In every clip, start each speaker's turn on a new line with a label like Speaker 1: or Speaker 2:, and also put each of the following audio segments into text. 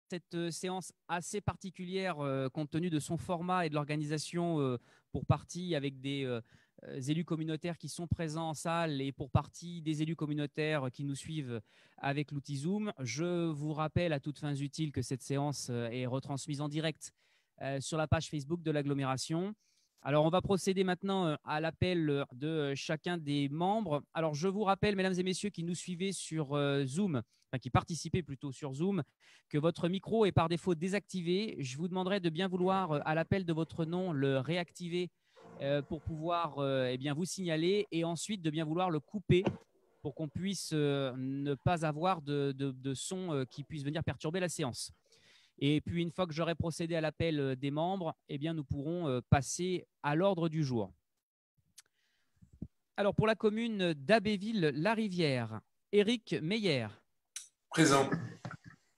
Speaker 1: cette séance assez particulière compte tenu de son format et de l'organisation pour partie avec des élus communautaires qui sont présents en salle et pour partie des élus communautaires qui nous suivent avec l'outil Zoom. Je vous rappelle à toutes fins utiles que cette séance est retransmise en direct sur la page Facebook de l'agglomération. Alors, on va procéder maintenant à l'appel de chacun des membres. Alors, je vous rappelle, mesdames et messieurs qui nous suivez sur Zoom, enfin qui participaient plutôt sur Zoom, que votre micro est par défaut désactivé. Je vous demanderai de bien vouloir, à l'appel de votre nom, le réactiver pour pouvoir eh bien, vous signaler et ensuite de bien vouloir le couper pour qu'on puisse ne pas avoir de son qui puisse venir perturber la séance. Et puis, une fois que j'aurai procédé à l'appel des membres, eh bien, nous pourrons passer à l'ordre du jour. Alors, pour la commune d'Abbéville-la-Rivière, Éric Meyer.
Speaker 2: Présent.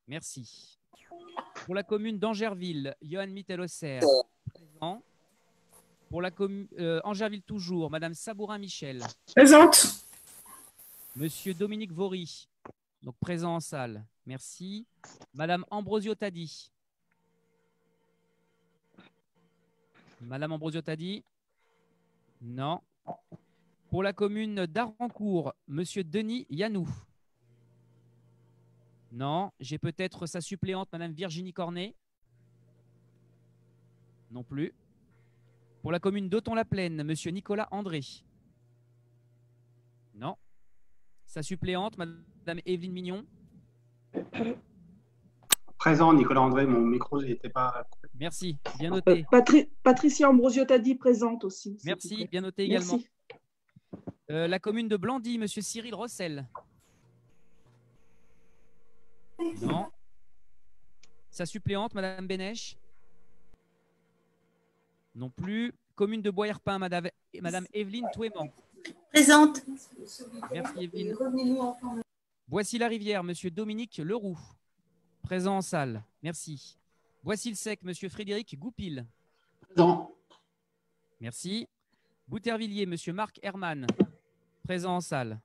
Speaker 1: Merci. Pour la commune d'Angerville, Johan Mittelosser. Présent. Pour la commune Angerville toujours, Madame Sabourin-Michel.
Speaker 3: Présente.
Speaker 1: Monsieur Dominique Vaury, donc présent en salle. Merci. Madame Ambrosio Tadi. Madame Ambrosio Tadi. Non. Pour la commune d'Arancourt, Monsieur Denis Yanou. Non. J'ai peut-être sa suppléante, Madame Virginie Cornet. Non plus. Pour la commune d'Auton-la-Plaine, Monsieur Nicolas André. Non. Sa suppléante, Madame Evelyne Mignon.
Speaker 4: Présent, Nicolas André, mon micro n'était pas.
Speaker 1: Merci, bien noté.
Speaker 3: Patricia Ambrosio Tadi présente aussi.
Speaker 1: Merci, bien noté également. La commune de Blandy, Monsieur Cyril Rossel. Non. Sa suppléante, Madame Bénèche. Non plus. Commune de Bois-Herpin, Madame Evelyne Touéman.
Speaker 5: Présente.
Speaker 1: Merci Evelyne. Boissy-la-Rivière, Monsieur Dominique Leroux. Présent en salle. Merci. Boissy-le-Sec, Monsieur Frédéric Goupil.
Speaker 4: Présent.
Speaker 1: Merci. Boutervilliers, Monsieur Marc Herman. Présent en salle.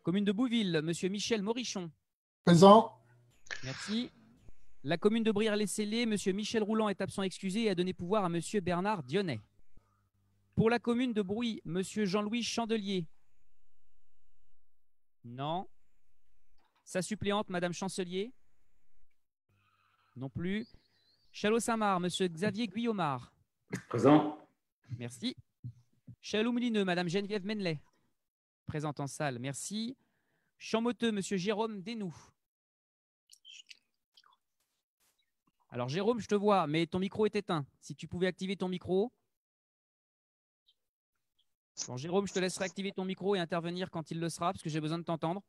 Speaker 1: Commune de Bouville, Monsieur Michel Morichon.
Speaker 2: Présent.
Speaker 1: Merci. La commune de Brière-les-Cellés, Monsieur Michel Roulant est absent excusé et a donné pouvoir à Monsieur Bernard Dionnet. Pour la commune de Brouy, Monsieur Jean-Louis Chandelier. Non. Sa suppléante, Madame Chancelier. Non plus. Châlons-Saint-Marc, Monsieur Xavier Guillaumard.
Speaker 4: Présent.
Speaker 1: Merci. Châlons-Moulineux, Madame Geneviève Menlet. Présente en salle. Merci. Champmoteux, Monsieur Jérôme Desnoux. Alors Jérôme, je te vois, mais ton micro est éteint. Si tu pouvais activer ton micro. Bon, Jérôme, je te laisserai activer ton micro et intervenir quand il le sera, parce que j'ai besoin de t'entendre.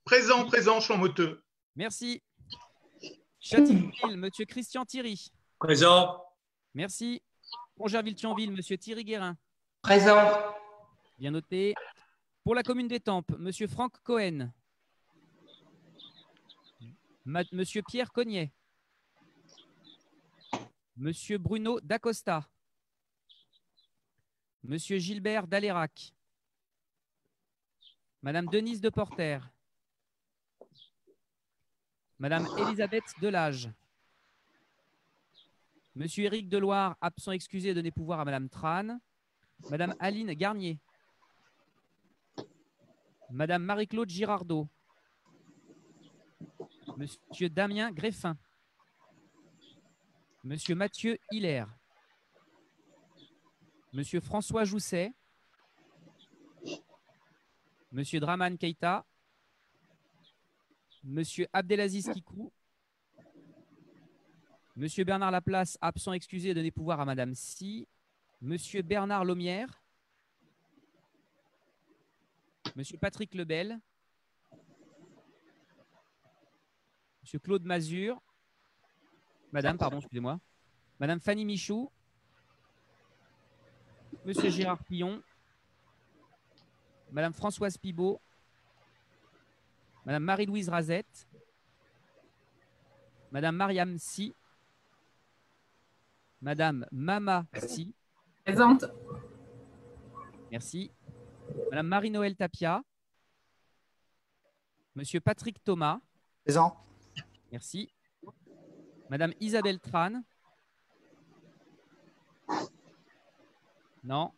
Speaker 2: Présent, Champmoteux.
Speaker 1: Merci. Châtillonville, Monsieur Christian Thierry.
Speaker 2: Présent.
Speaker 1: Merci. Angerville-Thionville, Monsieur Thierry Guérin.
Speaker 5: Présent.
Speaker 1: Bien noté. Pour la commune d'Étampes, Monsieur Franck Cohen. Monsieur Pierre Cognet. Monsieur Bruno Dacosta. Monsieur Gilbert Dalérac. Madame Denise Deporter. Madame Elisabeth Delage. Monsieur Éric Deloire, absent excusé, donné pouvoir à Madame Tran. Madame Aline Garnier. Madame Marie-Claude Girardot. Monsieur Damien Greffin. Monsieur Mathieu Hiller. Monsieur François Jousset. Monsieur Draman Keita. Monsieur Abdelaziz Kikou. Monsieur Bernard Laplace, absent excusé, donné pouvoir à Madame Si. Monsieur Bernard Lomière. Monsieur Patrick Lebel. Monsieur Claude Mazur. Madame, pardon, excusez-moi. Madame Fanny Michou. Monsieur Gérard Pillon. Madame Françoise Pibaud. Madame Marie-Louise Razette. Madame Mariam Si. Madame Mama Si.
Speaker 5: Présente.
Speaker 1: Merci. Madame Marie-Noël Tapia. Monsieur Patrick Thomas.
Speaker 6: Présent.
Speaker 1: Merci. Madame Isabelle Tran. Non.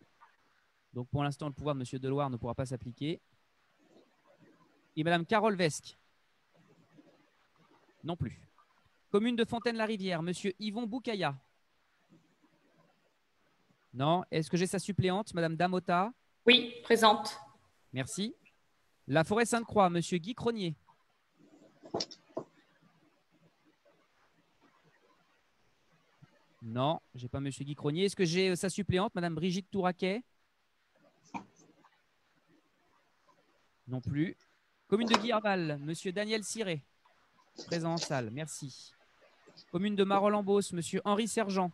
Speaker 1: Donc pour l'instant, le pouvoir de Monsieur Deloire ne pourra pas s'appliquer. Et Madame Carole Vesque. Non plus. Commune de Fontaine-la-Rivière, Monsieur Yvon Boukaya. Non. Est-ce que j'ai sa suppléante, Madame Damota?
Speaker 5: Oui, présente.
Speaker 1: Merci. La Forêt-Sainte-Croix, Monsieur Guy Cronier. Non, j'ai pas Monsieur Guy Cronier. Est-ce que j'ai sa suppléante, Madame Brigitte Touraquet? Non plus. Commune de Guillerval, Monsieur Daniel Ciré. Présent en salle, merci. Commune de Marolles-en-Beauce, Monsieur Henri Sergent.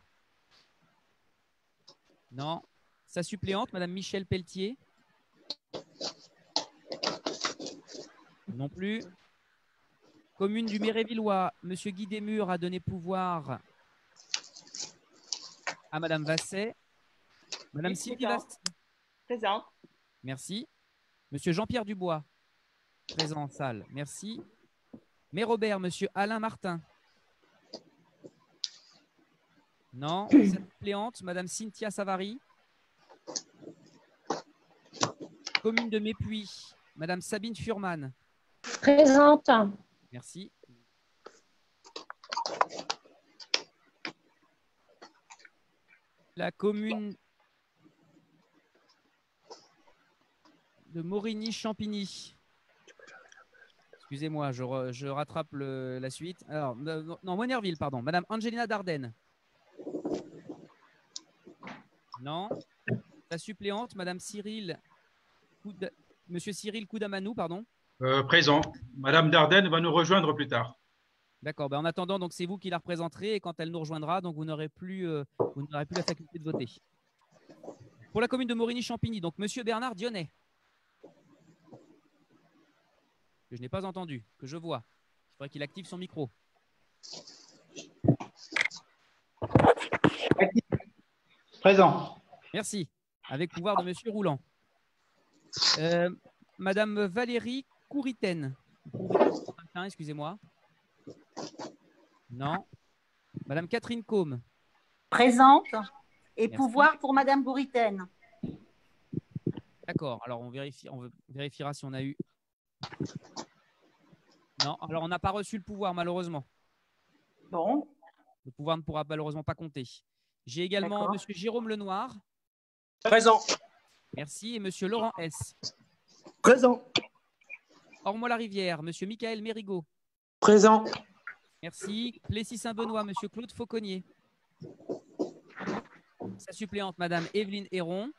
Speaker 1: Non. Sa suppléante, Madame Michèle Pelletier. Non plus. Commune du Mérévillois, Monsieur Guy Desmurs a donné pouvoir à Madame Vasset. Madame Sylvie Vasset.
Speaker 5: Présente.
Speaker 1: Merci. Monsieur Jean-Pierre Dubois. Présent en salle. Merci. Maire Robert, Monsieur Alain Martin. Non. Sa suppléante, Madame Cynthia Savary. Commune de Mépuy, Madame Sabine Furman.
Speaker 7: Présente.
Speaker 1: Merci. La commune de Morigny-Champigny. Excusez-moi, je rattrape la suite. Alors, non, Monerville, pardon. Madame Angelina Dardenne. Non. La suppléante, Madame Monsieur Cyril Koudamanou, pardon.
Speaker 2: Présent. Madame Dardenne va nous rejoindre plus tard.
Speaker 1: D'accord. En attendant, donc c'est vous qui la représenterez et quand elle nous rejoindra, donc vous n'aurez plus la faculté de voter. Pour la commune de Morigny-Champigny, donc Monsieur Bernard Dionnet. Que je n'ai pas entendu, que je vois. Il faudrait qu'il active son micro.
Speaker 4: Présent.
Speaker 1: Merci. Avec pouvoir de Monsieur Roulant. Madame Valérie Couritaine. Excusez-moi. Non. Madame Catherine Combe.
Speaker 5: Présente. Et
Speaker 1: Merci.
Speaker 5: pouvoir pour Madame Bouritaine.
Speaker 1: D'accord. Alors, on vérifiera si on a eu. Non. Alors, on n'a pas reçu le pouvoir, malheureusement.
Speaker 5: Bon.
Speaker 1: Le pouvoir ne pourra malheureusement pas compter. J'ai également Monsieur Jérôme Lenoir.
Speaker 6: Présent.
Speaker 1: Merci. Et Monsieur Laurent S.
Speaker 6: Présent.
Speaker 1: Ormois-la-Rivière, Monsieur Michael Mérigot.
Speaker 6: Présent.
Speaker 1: Merci. Plessis-Saint-Benoît, Monsieur Claude Fauconnier. Sa suppléante, Madame Evelyne Héron,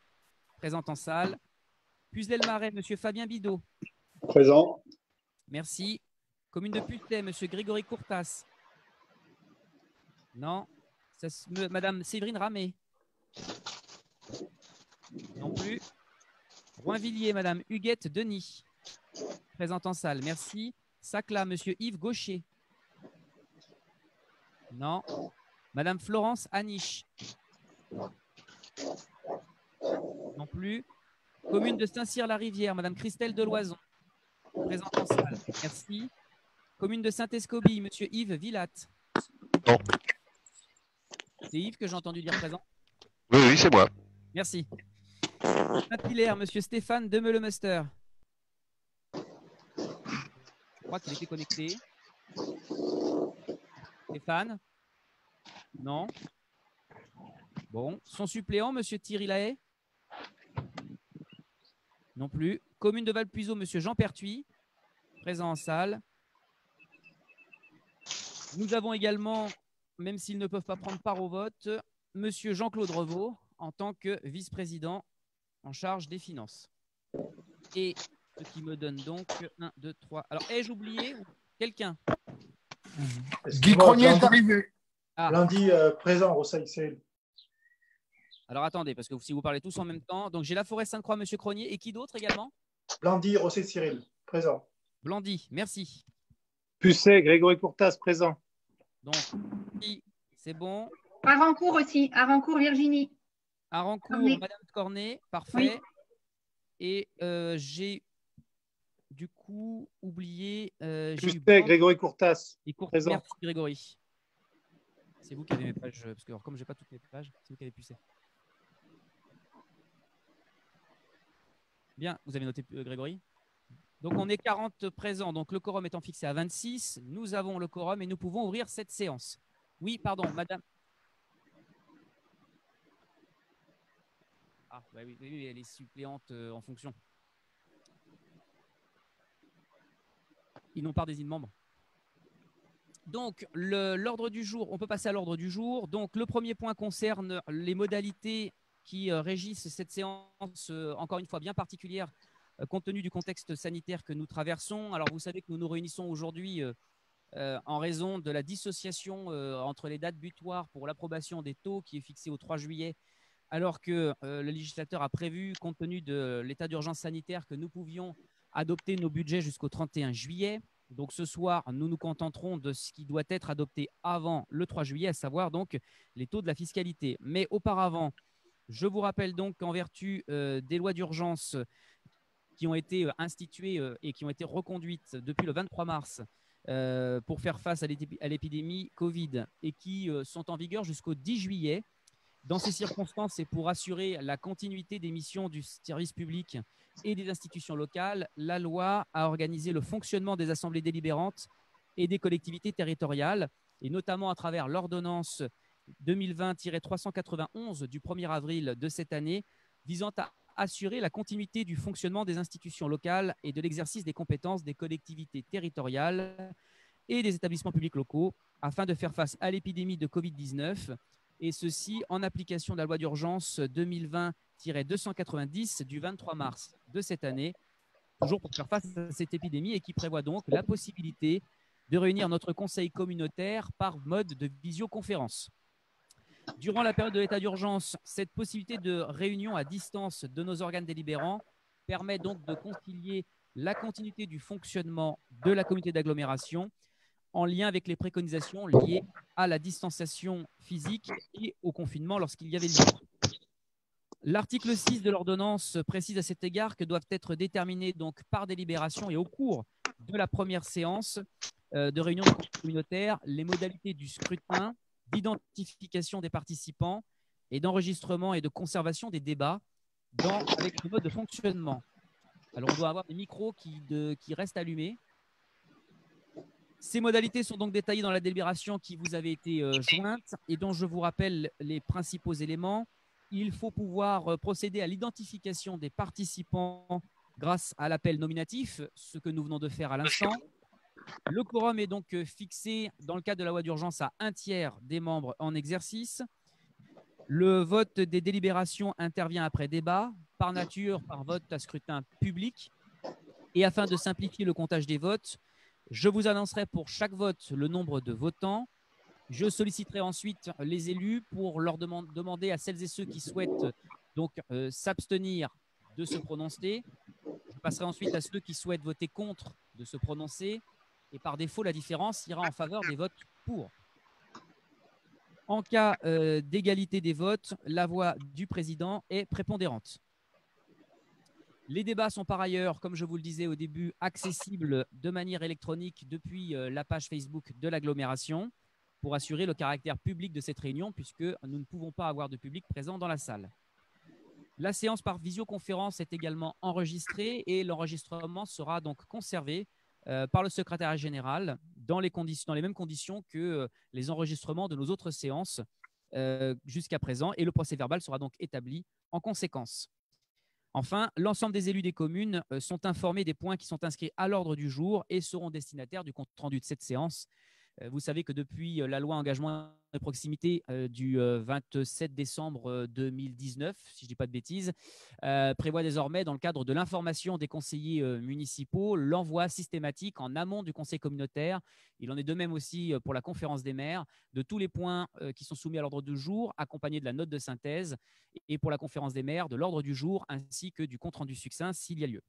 Speaker 1: présente en salle. Puzelmarais, Monsieur Fabien Bidot.
Speaker 4: Présent.
Speaker 1: Merci. Commune de Puteaux, Monsieur Grégory Courtas. Non. Madame Séverine Ramé. Non plus. Roinvilliers, Madame Huguette Denis. Présente en salle. Merci. Sacla, Monsieur Yves Gaucher. Non. Madame Florence Aniche. Non plus. Commune de Saint-Cyr-la-Rivière, Madame Christelle Deloison. Présente en salle. Merci. Commune de Saint-Escobie, Monsieur Yves Villatte.
Speaker 8: Non.
Speaker 1: C'est Yves que j'ai entendu dire présent.
Speaker 8: Oui, c'est moi.
Speaker 1: Merci. Saint-Hilaire, Monsieur Stéphane Demeule-Muster. Je crois qu'il était connecté. Stéphane? Non. Bon. Son suppléant, Monsieur Thierry Lahaye? Non plus. Commune de Valpuiseau, Monsieur Jean Pertuis. Présent en salle. Nous avons également, même s'ils ne peuvent pas prendre part au vote, Monsieur Jean-Claude Revaux en tant que vice-président en charge des finances. Et ce qui me donne donc 1, 2, 3. Alors, ai-je oublié quelqu'un?
Speaker 9: Guy Cronier est arrivé.
Speaker 1: Ah.
Speaker 10: Lundi présent au CICL.
Speaker 1: Alors, attendez, parce que si vous parlez tous en même temps. Donc, j'ai la Forêt-Sainte-Croix, Monsieur Cronier. Et qui d'autre également?
Speaker 10: Blandy, Rosset Cyril, présent.
Speaker 1: Blandy, merci.
Speaker 11: Pucet, Grégory Courtas, présent.
Speaker 1: Donc, c'est bon.
Speaker 7: Arancourt aussi. Arancourt, Virginie.
Speaker 1: Arancourt,
Speaker 7: Cornet.
Speaker 1: Madame Cornet, parfait.
Speaker 7: Oui.
Speaker 1: Et j'ai du coup oublié. J'ai eu
Speaker 11: Pusset, Grégory Courtas. Présent.
Speaker 1: Merci Grégory. C'est vous qui avez mes pages, parce que alors, comme je n'ai pas toutes mes pages, c'est vous qui avez Pusset. Bien, vous avez noté Grégory. Donc on est 40 présents, donc le quorum étant fixé à 26, nous avons le quorum et nous pouvons ouvrir cette séance. Oui, pardon, madame. Ah, bah oui, elle est suppléante en fonction. Ils n'ont pas désigné de membre. Donc, l'ordre du jour, on peut passer à l'ordre du jour. Donc, le premier point concerne les modalités qui régissent cette séance, encore une fois bien particulière, compte tenu du contexte sanitaire que nous traversons. Alors, vous savez que nous nous réunissons aujourd'hui en raison de la dissociation entre les dates butoirs pour l'approbation des taux qui est fixée au 3 juillet, alors que le législateur a prévu, compte tenu de l'état d'urgence sanitaire, que nous pouvions adopter nos budgets jusqu'au 31 juillet. Donc ce soir, nous nous contenterons de ce qui doit être adopté avant le 3 juillet, à savoir donc les taux de la fiscalité. Mais auparavant, je vous rappelle donc qu'en vertu des lois d'urgence qui ont été instituées et qui ont été reconduites depuis le 23 mars pour faire face à l'épidémie Covid et qui sont en vigueur jusqu'au 10 juillet, dans ces circonstances et pour assurer la continuité des missions du service public et des institutions locales, la loi a organisé le fonctionnement des assemblées délibérantes et des collectivités territoriales, et notamment à travers l'ordonnance 2020-391 du 1er avril de cette année, visant à assurer la continuité du fonctionnement des institutions locales et de l'exercice des compétences des collectivités territoriales et des établissements publics locaux, afin de faire face à l'épidémie de Covid-19, et ceci en application de la loi d'urgence 2020-290 du 23 mars de cette année, toujours pour faire face à cette épidémie, et qui prévoit donc la possibilité de réunir notre conseil communautaire par mode de visioconférence. Durant la période de l'état d'urgence, cette possibilité de réunion à distance de nos organes délibérants permet donc de concilier la continuité du fonctionnement de la communauté d'agglomération en lien avec les préconisations liées à la distanciation physique et au confinement lorsqu'il y avait lieu. L'article 6 de l'ordonnance précise à cet égard que doivent être déterminées donc par délibération et au cours de la première séance de réunion de conseil communautaire les modalités du scrutin, d'identification des participants et d'enregistrement et de conservation des débats avec le mode de fonctionnement. Alors on doit avoir des micros qui restent allumés. Ces modalités sont donc détaillées dans la délibération qui vous avait été jointe et dont je vous rappelle les principaux éléments. Il faut pouvoir procéder à l'identification des participants grâce à l'appel nominatif, ce que nous venons de faire à l'instant. Le quorum est donc fixé dans le cadre de la loi d'urgence à 1/3 des membres en exercice. Le vote des délibérations intervient après débat, par nature, par vote à scrutin public. Et afin de simplifier le comptage des votes, je vous annoncerai pour chaque vote le nombre de votants. Je solliciterai ensuite les élus pour leur demander à celles et ceux qui souhaitent donc s'abstenir de se prononcer. Je passerai ensuite à ceux qui souhaitent voter contre de se prononcer. Et par défaut, la différence ira en faveur des votes pour. En cas d'égalité des votes, la voix du président est prépondérante. Les débats sont par ailleurs, comme je vous le disais au début, accessibles de manière électronique depuis la page Facebook de l'agglomération pour assurer le caractère public de cette réunion puisque nous ne pouvons pas avoir de public présent dans la salle. La séance par visioconférence est également enregistrée et l'enregistrement sera donc conservé par le secrétariat général dans les mêmes conditions que les enregistrements de nos autres séances jusqu'à présent et le procès-verbal sera donc établi en conséquence. Enfin, l'ensemble des élus des communes sont informés des points qui sont inscrits à l'ordre du jour et seront destinataires du compte-rendu de cette séance. Vous savez que depuis la loi engagement et proximité du 27 décembre 2019, si je ne dis pas de bêtises, prévoit désormais, dans le cadre de l'information des conseillers municipaux, l'envoi systématique en amont du conseil communautaire. Il en est de même aussi pour la conférence des maires, de tous les points qui sont soumis à l'ordre du jour, accompagnés de la note de synthèse, et pour la conférence des maires, de l'ordre du jour, ainsi que du compte-rendu succinct s'il y a lieu.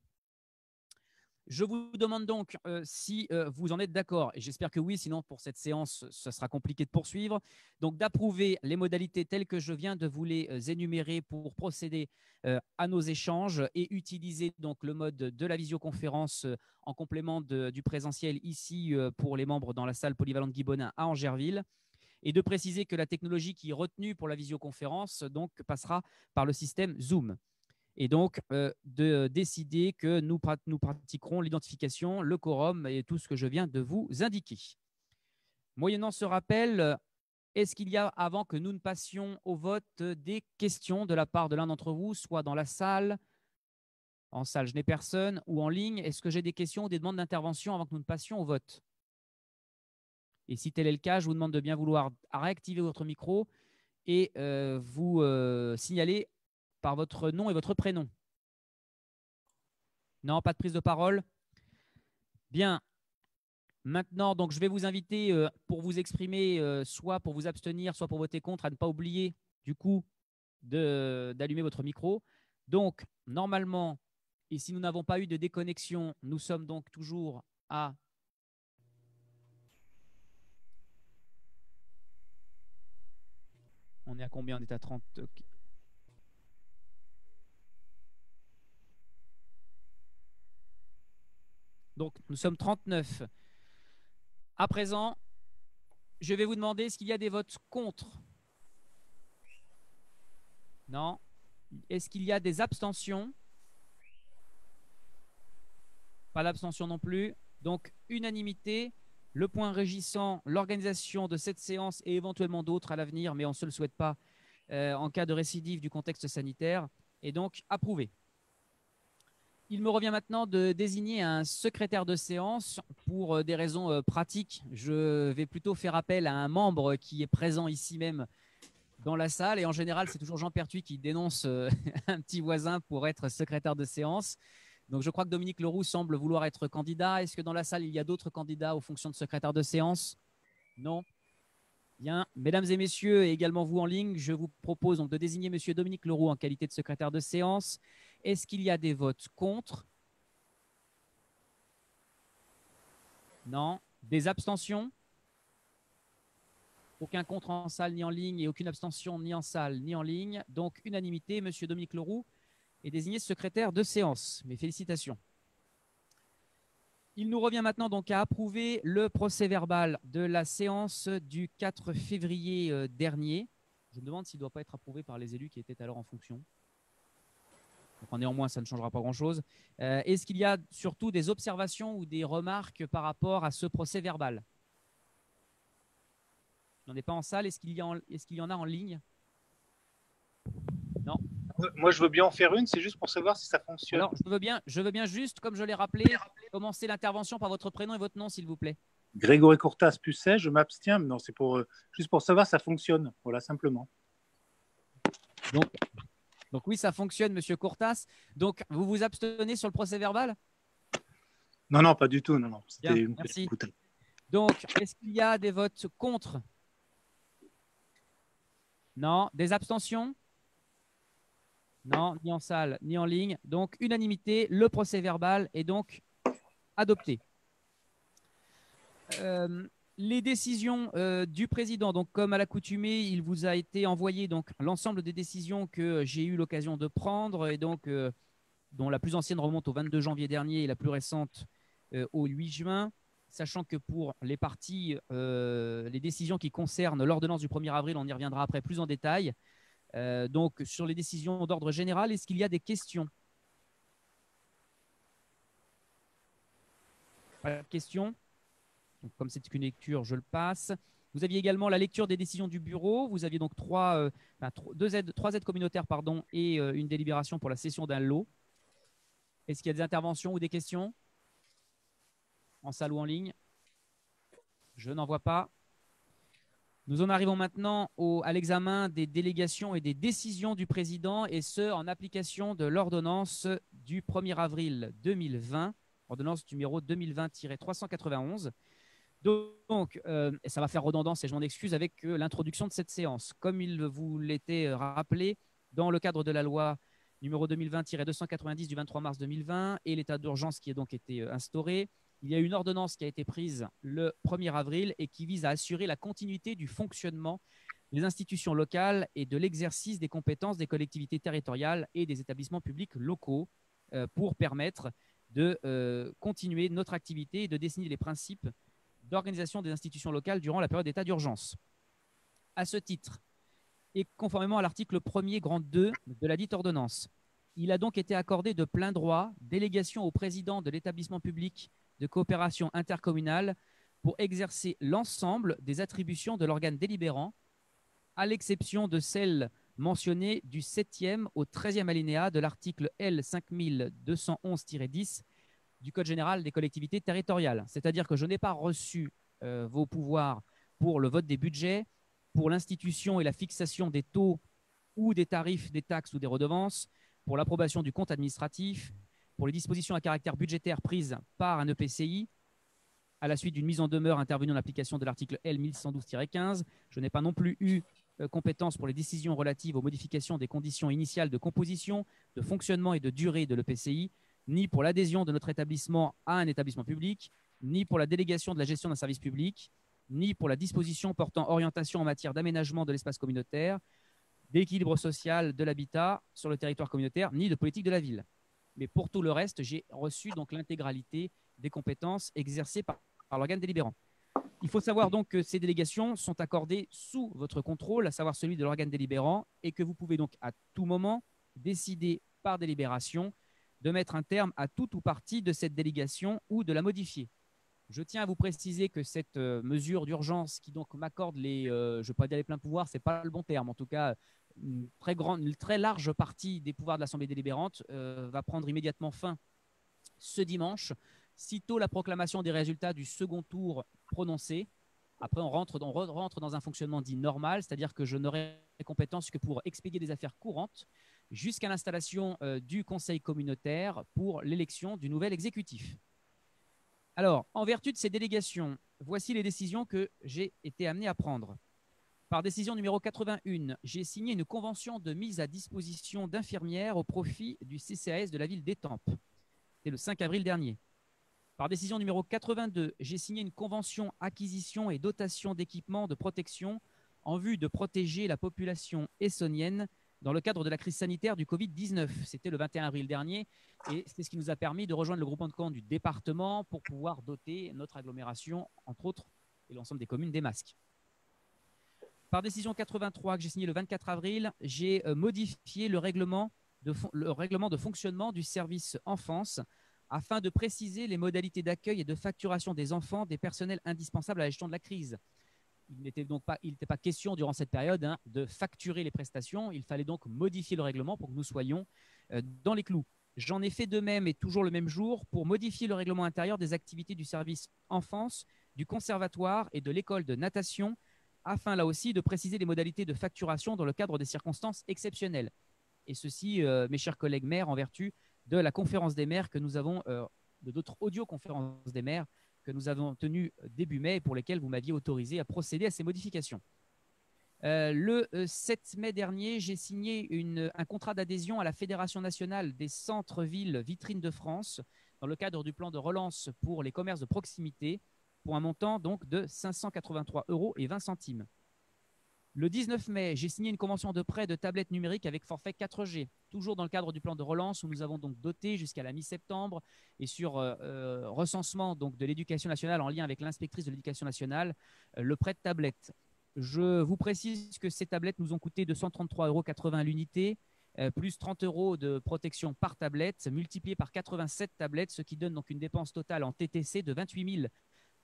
Speaker 1: je vous demande donc si vous en êtes d'accord, et j'espère que oui, sinon pour cette séance, ce sera compliqué de poursuivre, donc d'approuver les modalités telles que je viens de vous les énumérer pour procéder à nos échanges et utiliser donc le mode de la visioconférence en complément du présentiel ici pour les membres dans la salle polyvalente Guy Bonin à Angerville, et de préciser que la technologie qui est retenue pour la visioconférence donc passera par le système Zoom. Et donc, de décider que nous pratiquerons l'identification, le quorum et tout ce que je viens de vous indiquer. Moyennant ce rappel, est-ce qu'il y a, avant que nous ne passions au vote, des questions de la part de l'un d'entre vous, soit dans la salle, en salle je n'ai personne, ou en ligne? Est-ce que j'ai des questions ou des demandes d'intervention avant que nous ne passions au vote? Et si tel est le cas, je vous demande de bien vouloir réactiver votre micro et vous signaler par votre nom et votre prénom. Non, pas de prise de parole. Bien. Maintenant, donc, je vais vous inviter pour vous exprimer, soit pour vous abstenir, soit pour voter contre, à ne pas oublier du coup d'allumer votre micro. Donc, normalement, et si nous n'avons pas eu de déconnexion, nous sommes donc toujours à… On est à combien? On est à 30… Donc, nous sommes 39. À présent, je vais vous demander, est-ce qu'il y a des votes contre? Non. Est-ce qu'il y a des abstentions? Pas d'abstention non plus. Donc, unanimité. Le point régissant l'organisation de cette séance et éventuellement d'autres à l'avenir, mais on ne se le souhaite pas en cas de récidive du contexte sanitaire, est donc approuvé. Il me revient maintenant de désigner un secrétaire de séance pour des raisons pratiques. Je vais plutôt faire appel à un membre qui est présent ici même dans la salle. Et en général, c'est toujours Jean Pertuis qui dénonce un petit voisin pour être secrétaire de séance. Donc, je crois que Dominique Leroux semble vouloir être candidat. Est-ce que dans la salle, il y a d'autres candidats aux fonctions de secrétaire de séance? Non. Bien. Mesdames et messieurs, et également vous en ligne, je vous propose donc de désigner M. Dominique Leroux en qualité de secrétaire de séance. Est-ce qu'il y a des votes contre? Non. Des abstentions? Aucun contre en salle ni en ligne et aucune abstention ni en salle ni en ligne. Donc, unanimité, M. Dominique Leroux est désigné secrétaire de séance. Mes félicitations. Il nous revient maintenant donc à approuver le procès-verbal de la séance du 4 février dernier. Je me demande s'il ne doit pas être approuvé par les élus qui étaient alors en fonction. Donc, néanmoins, ça ne changera pas grand-chose. Est-ce qu'il y a surtout des observations ou des remarques par rapport à ce procès-verbal? Il n'en est pas en salle. Est-ce qu'il y en a en ligne? Non.
Speaker 11: Moi, je veux bien en faire une, c'est juste pour savoir si ça fonctionne.
Speaker 1: Alors, je veux bien juste, comme je l'ai rappelé, commencer l'intervention par votre prénom et votre nom, s'il vous plaît.
Speaker 11: Grégory Courtas, Pusset, je m'abstiens, mais non, c'est juste pour savoir si ça fonctionne. Voilà, simplement.
Speaker 1: Donc oui, ça fonctionne, Monsieur Courtas. Donc, vous vous abstenez sur le procès-verbal?
Speaker 11: Non, non, pas du tout. Non.
Speaker 1: Bien, merci. Donc, est-ce qu'il y a des votes contre? Non. Des abstentions? Non, ni en salle, ni en ligne. Donc, unanimité, le procès-verbal est donc adopté. Les décisions du président, donc comme à l'accoutumée, il vous a été envoyé donc l'ensemble des décisions que j'ai eu l'occasion de prendre et donc dont la plus ancienne remonte au 22 janvier dernier et la plus récente au 8 juin, sachant que pour les parties, les décisions qui concernent l'ordonnance du 1er avril, on y reviendra après plus en détail. Donc, sur les décisions d'ordre général, est-ce qu'il y a des questions? Pas de questions. Donc, comme c'est qu'une lecture, je le passe. Vous aviez également la lecture des décisions du bureau. Vous aviez donc trois aides communautaires et une délibération pour la cession d'un lot. Est-ce qu'il y a des interventions ou des questions en salle ou en ligne? Je n'en vois pas. Nous en arrivons maintenant à l'examen des délégations et des décisions du président, et ce, en application de l'ordonnance du 1er avril 2020, ordonnance numéro 2020-391. Donc, ça va faire redondance et je m'en excuse avec l'introduction de cette séance. Comme il vous l'était rappelé, dans le cadre de la loi numéro 2020-290 du 23 mars 2020 et l'état d'urgence qui a donc été instauré. Il y a une ordonnance qui a été prise le 1er avril et qui vise à assurer la continuité du fonctionnement des institutions locales et de l'exercice des compétences des collectivités territoriales et des établissements publics locaux pour permettre de continuer notre activité et de dessiner les principes d'organisation des institutions locales durant la période d'état d'urgence. À ce titre, et conformément à l'article 1er grand 2 de la dite ordonnance, il a donc été accordé de plein droit délégation au président de l'établissement public de coopération intercommunale pour exercer l'ensemble des attributions de l'organe délibérant, à l'exception de celles mentionnées du 7e au 13e alinéa de l'article L 5211-10 du Code général des collectivités territoriales. C'est-à-dire que je n'ai pas reçu vos pouvoirs pour le vote des budgets, pour l'institution et la fixation des taux ou des tarifs des taxes ou des redevances, pour l'approbation du compte administratif, pour les dispositions à caractère budgétaire prises par un EPCI, à la suite d'une mise en demeure intervenue en application de l'article L 1112-15. Je n'ai pas non plus eu compétence pour les décisions relatives aux modifications des conditions initiales de composition, de fonctionnement et de durée de l'EPCI, ni pour l'adhésion de notre établissement à un établissement public, ni pour la délégation de la gestion d'un service public, ni pour la disposition portant orientation en matière d'aménagement de l'espace communautaire, d'équilibre social de l'habitat sur le territoire communautaire, ni de politique de la ville. Mais pour tout le reste, j'ai reçu donc l'intégralité des compétences exercées par l'organe délibérant. Il faut savoir donc que ces délégations sont accordées sous votre contrôle, à savoir celui de l'organe délibérant, et que vous pouvez donc à tout moment décider par délibération de mettre un terme à tout ou partie de cette délégation ou de la modifier. Je tiens à vous préciser que cette mesure d'urgence qui donc m'accorde je ne vais pas dire les pleins pouvoirs, ce n'est pas le bon terme, en tout cas une très large partie des pouvoirs de l'Assemblée délibérante va prendre immédiatement fin ce dimanche, sitôt la proclamation des résultats du second tour prononcée. Après, on rentre dans un fonctionnement dit normal, c'est-à-dire que je n'aurai compétence que pour expédier des affaires courantes jusqu'à l'installation du conseil communautaire pour l'élection du nouvel exécutif. Alors, en vertu de ces délégations, voici les décisions que j'ai été amené à prendre. Par décision numéro 81, j'ai signé une convention de mise à disposition d'infirmières au profit du CCAS de la ville d'Étampes. C'était le 5 avril dernier. Par décision numéro 82, j'ai signé une convention acquisition et dotation d'équipements de protection en vue de protéger la population essonnienne dans le cadre de la crise sanitaire du Covid-19. C'était le 21 avril dernier et c'est ce qui nous a permis de rejoindre le groupement de camp du département pour pouvoir doter notre agglomération, entre autres, et l'ensemble des communes des masques. Par décision 83 que j'ai signé le 24 avril, j'ai modifié le règlement de fonctionnement du service enfance afin de préciser les modalités d'accueil et de facturation des enfants des personnels indispensables à la gestion de la crise. Il n'était pas question durant cette période de facturer les prestations. Il fallait donc modifier le règlement pour que nous soyons dans les clous. J'en ai fait de même et toujours le même jour pour modifier le règlement intérieur des activités du service enfance, du conservatoire et de l'école de natation afin là aussi de préciser les modalités de facturation dans le cadre des circonstances exceptionnelles. Et ceci, mes chers collègues maires, en vertu de la conférence des maires que nous avons, de d'autres audioconférences des maires que nous avons tenues début mai et pour lesquelles vous m'aviez autorisé à procéder à ces modifications. Le 7 mai dernier, j'ai signé un contrat d'adhésion à la Fédération nationale des centres-villes vitrines de France dans le cadre du plan de relance pour les commerces de proximité pour un montant donc de 583,20 €. Le 19 mai, j'ai signé une convention de prêt de tablettes numériques avec forfait 4G, toujours dans le cadre du plan de relance où nous avons donc doté jusqu'à la mi-septembre et sur recensement donc de l'éducation nationale en lien avec l'inspectrice de l'éducation nationale, le prêt de tablettes. Je vous précise que ces tablettes nous ont coûté 233,80 € l'unité, plus 30 € de protection par tablette, multiplié par 87 tablettes, ce qui donne donc une dépense totale en TTC de 28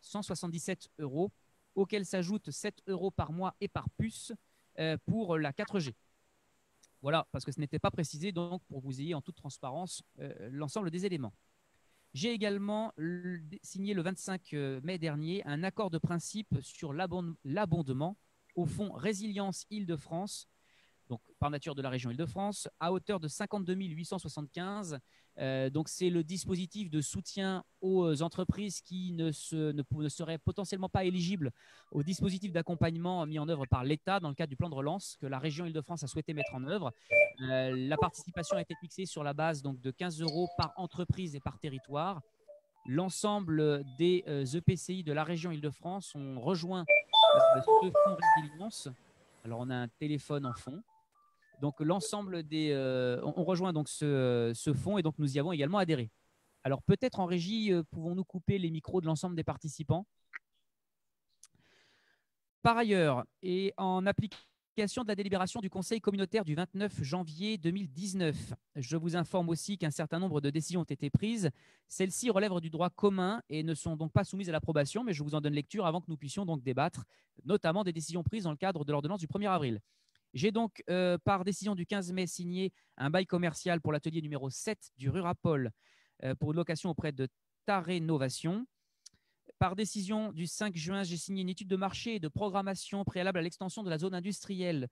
Speaker 1: 177 €, auxquels s'ajoutent 7 € par mois et par puce pour la 4G. Voilà, parce que ce n'était pas précisé, donc pour que vous ayez en toute transparence l'ensemble des éléments. J'ai également signé le 25 mai dernier un accord de principe sur l'abondement au fonds Résilience Île-de-France donc par nature de la région Île-de-France, à hauteur de 52 875. Donc, c'est le dispositif de soutien aux entreprises qui ne seraient potentiellement pas éligibles au dispositif d'accompagnement mis en œuvre par l'État dans le cadre du plan de relance que la région Île-de-France a souhaité mettre en œuvre. La participation a été fixée sur la base donc, de 15 € par entreprise et par territoire. L'ensemble des EPCI de la région Île-de-France ont rejoint ce fonds résilience. Alors, on a un téléphone en fond. Donc, l'ensemble des… on rejoint donc ce fonds et donc nous y avons également adhéré. Alors, peut-être en régie, pouvons-nous couper les micros de l'ensemble des participants? Par ailleurs, et en application de la délibération du Conseil communautaire du 29 janvier 2019, je vous informe aussi qu'un certain nombre de décisions ont été prises. Celles-ci relèvent du droit commun et ne sont donc pas soumises à l'approbation, mais je vous en donne lecture avant que nous puissions donc débattre, notamment des décisions prises dans le cadre de l'ordonnance du 1er avril. J'ai donc, par décision du 15 mai, signé un bail commercial pour l'atelier numéro 7 du Rurapol pour une location auprès de Tarénovation. Par décision du 5 juin, j'ai signé une étude de marché et de programmation préalable à l'extension de la zone industrielle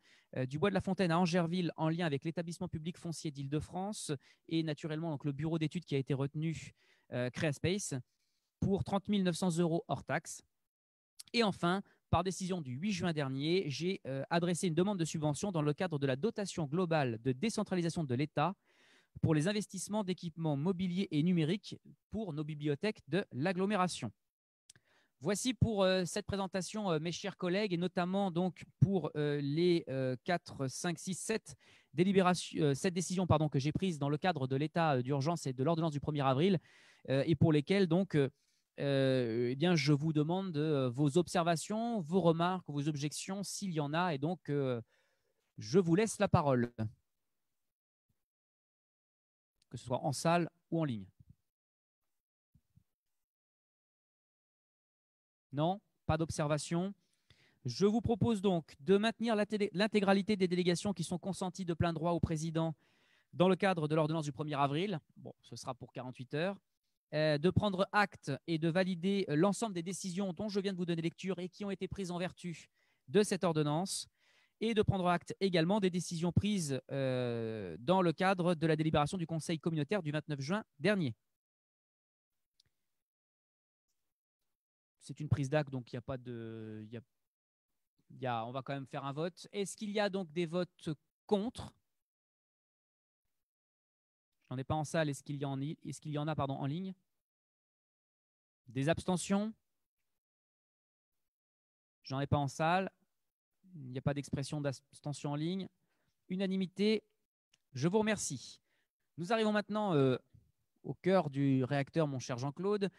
Speaker 1: du Bois de la Fontaine à Angerville en lien avec l'établissement public foncier d'Île-de-France et naturellement donc, le bureau d'études qui a été retenu, Créaspace, pour 30 900 € hors taxe. Et enfin, par décision du 8 juin dernier, j'ai adressé une demande de subvention dans le cadre de la dotation globale de décentralisation de l'État pour les investissements d'équipements mobiliers et numériques pour nos bibliothèques de l'agglomération. Voici pour cette présentation, mes chers collègues, et notamment donc pour les 4, 5, 6, 7 décisions que j'ai prises dans le cadre de l'état d'urgence et de l'ordonnance du 1er avril et pour lesquelles donc, eh bien, je vous demande vos observations, vos remarques, vos objections, s'il y en a, et donc je vous laisse la parole, que ce soit en salle ou en ligne. Non, pas d'observation. Je vous propose donc de maintenir l'intégralité des délégations qui sont consenties de plein droit au président dans le cadre de l'ordonnance du 1er avril. Bon, ce sera pour 48 heures. De prendre acte et de valider l'ensemble des décisions dont je viens de vous donner lecture et qui ont été prises en vertu de cette ordonnance, et de prendre acte également des décisions prises dans le cadre de la délibération du Conseil communautaire du 29 juin dernier. C'est une prise d'acte, donc il n'y a pas de… on va quand même faire un vote. Est-ce qu'il y a donc des votes contre? J'en ai pas en salle. Est-ce qu'il y en a en ligne? Des abstentions? J'en ai pas en salle. Il n'y a pas d'expression d'abstention en ligne. Unanimité. Je vous remercie. Nous arrivons maintenant au cœur du réacteur, mon cher Jean-Claude,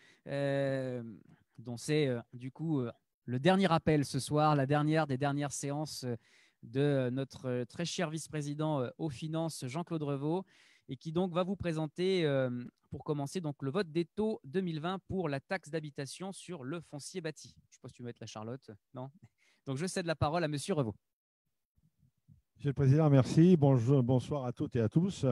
Speaker 1: dont c'est du coup le dernier appel ce soir, la dernière des dernières séances de notre très cher vice-président aux finances, Jean-Claude Revaux, et qui donc va vous présenter, pour commencer, donc, le vote des taux 2020 pour la taxe d'habitation sur le foncier bâti. Je ne sais pas si tu veux mettre la Charlotte. Non. Donc, je cède la parole à Monsieur Revaux.
Speaker 12: Monsieur le Président, merci. Bonsoir à toutes et à tous.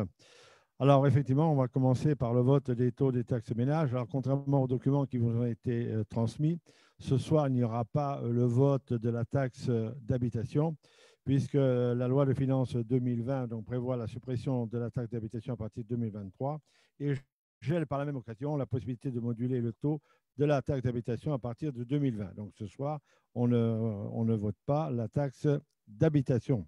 Speaker 12: Alors, effectivement, on va commencer par le vote des taux des taxes ménages. Alors, contrairement aux documents qui vous ont été transmis, ce soir, il n'y aura pas le vote de la taxe d'habitation, puisque la loi de finances 2020 donc, prévoit la suppression de la taxe d'habitation à partir de 2023 et gèle par la même occasion la possibilité de moduler le taux de la taxe d'habitation à partir de 2020. Donc, ce soir, on ne vote pas la taxe d'habitation.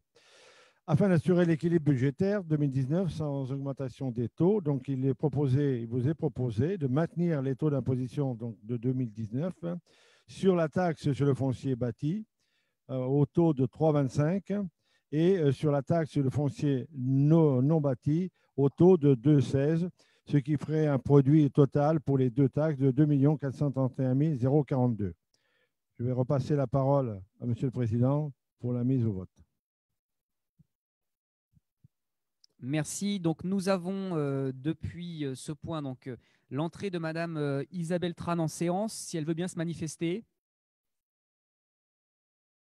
Speaker 12: Afin d'assurer l'équilibre budgétaire 2019 sans augmentation des taux, donc il vous est proposé de maintenir les taux d'imposition de 2019 sur la taxe sur le foncier bâti au taux de 3,25 et sur la taxe sur le foncier non bâti au taux de 2,16, ce qui ferait un produit total pour les deux taxes de 2 431 042. Je vais repasser la parole à Monsieur le Président pour la mise au vote.
Speaker 1: Merci. Donc, nous avons depuis ce point l'entrée de Madame Isabelle Tran en séance, si elle veut bien se manifester.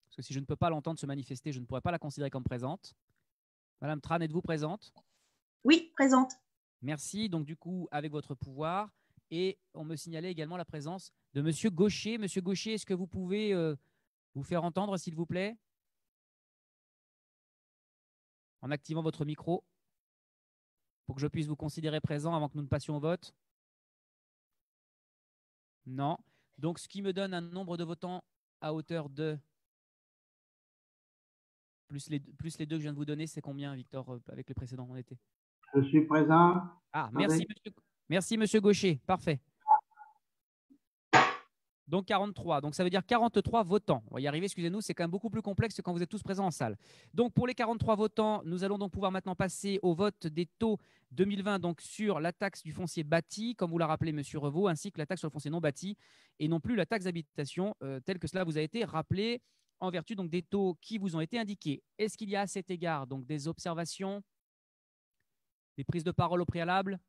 Speaker 1: Parce que si je ne peux pas l'entendre se manifester, je ne pourrais pas la considérer comme présente. Madame Tran, êtes-vous présente?
Speaker 3: Oui, présente.
Speaker 1: Merci. Donc, du coup, avec votre pouvoir. Et on me signalait également la présence de Monsieur Gaucher. Monsieur Gaucher, est-ce que vous pouvez vous faire entendre, s'il vous plaît? en activant votre micro pour que je puisse vous considérer présent avant que nous ne passions au vote. Non. Donc, ce qui me donne un nombre de votants à hauteur de… Plus les deux que je viens de vous donner, c'est combien, Victor, avec le précédent on était?
Speaker 4: Je suis présent.
Speaker 1: Ah, merci, monsieur Gaucher. Parfait. Donc 43. Donc ça veut dire 43 votants. On va y arriver, excusez-nous, c'est quand même beaucoup plus complexe que quand vous êtes tous présents en salle. Donc pour les 43 votants, nous allons donc pouvoir maintenant passer au vote des taux 2020 donc sur la taxe du foncier bâti, comme vous l'a rappelé monsieur Revaux, ainsi que la taxe sur le foncier non bâti, et non plus la taxe d'habitation, telle que cela vous a été rappelé en vertu donc des taux qui vous ont été indiqués. Est-ce qu'il y a à cet égard donc des observations, des prises de parole au préalable?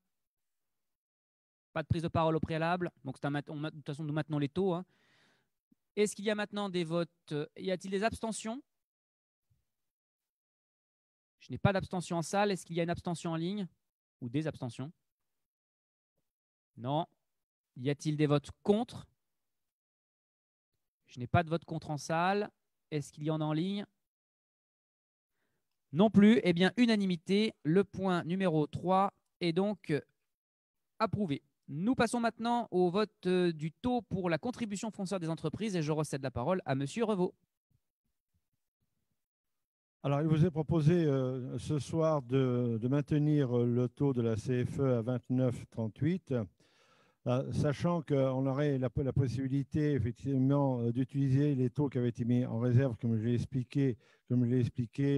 Speaker 1: Pas de prise de parole au préalable. Donc, de toute façon, nous maintenons les taux. Hein. Est-ce qu'il y a maintenant des votes? Y a-t-il des abstentions? Je n'ai pas d'abstention en salle. Est-ce qu'il y a une abstention en ligne ou des abstentions? Non. Y a-t-il des votes contre? Je n'ai pas de vote contre en salle. Est-ce qu'il y en a en ligne? Non plus. Eh bien, unanimité. Le point numéro 3 est donc approuvé. Nous passons maintenant au vote du taux pour la contribution foncière des entreprises et je recède la parole à monsieur Revaux.
Speaker 12: Alors, il vous est proposé ce soir de maintenir le taux de la CFE à 29,38, sachant qu'on aurait la possibilité effectivement d'utiliser les taux qui avaient été mis en réserve, comme je l'ai expliqué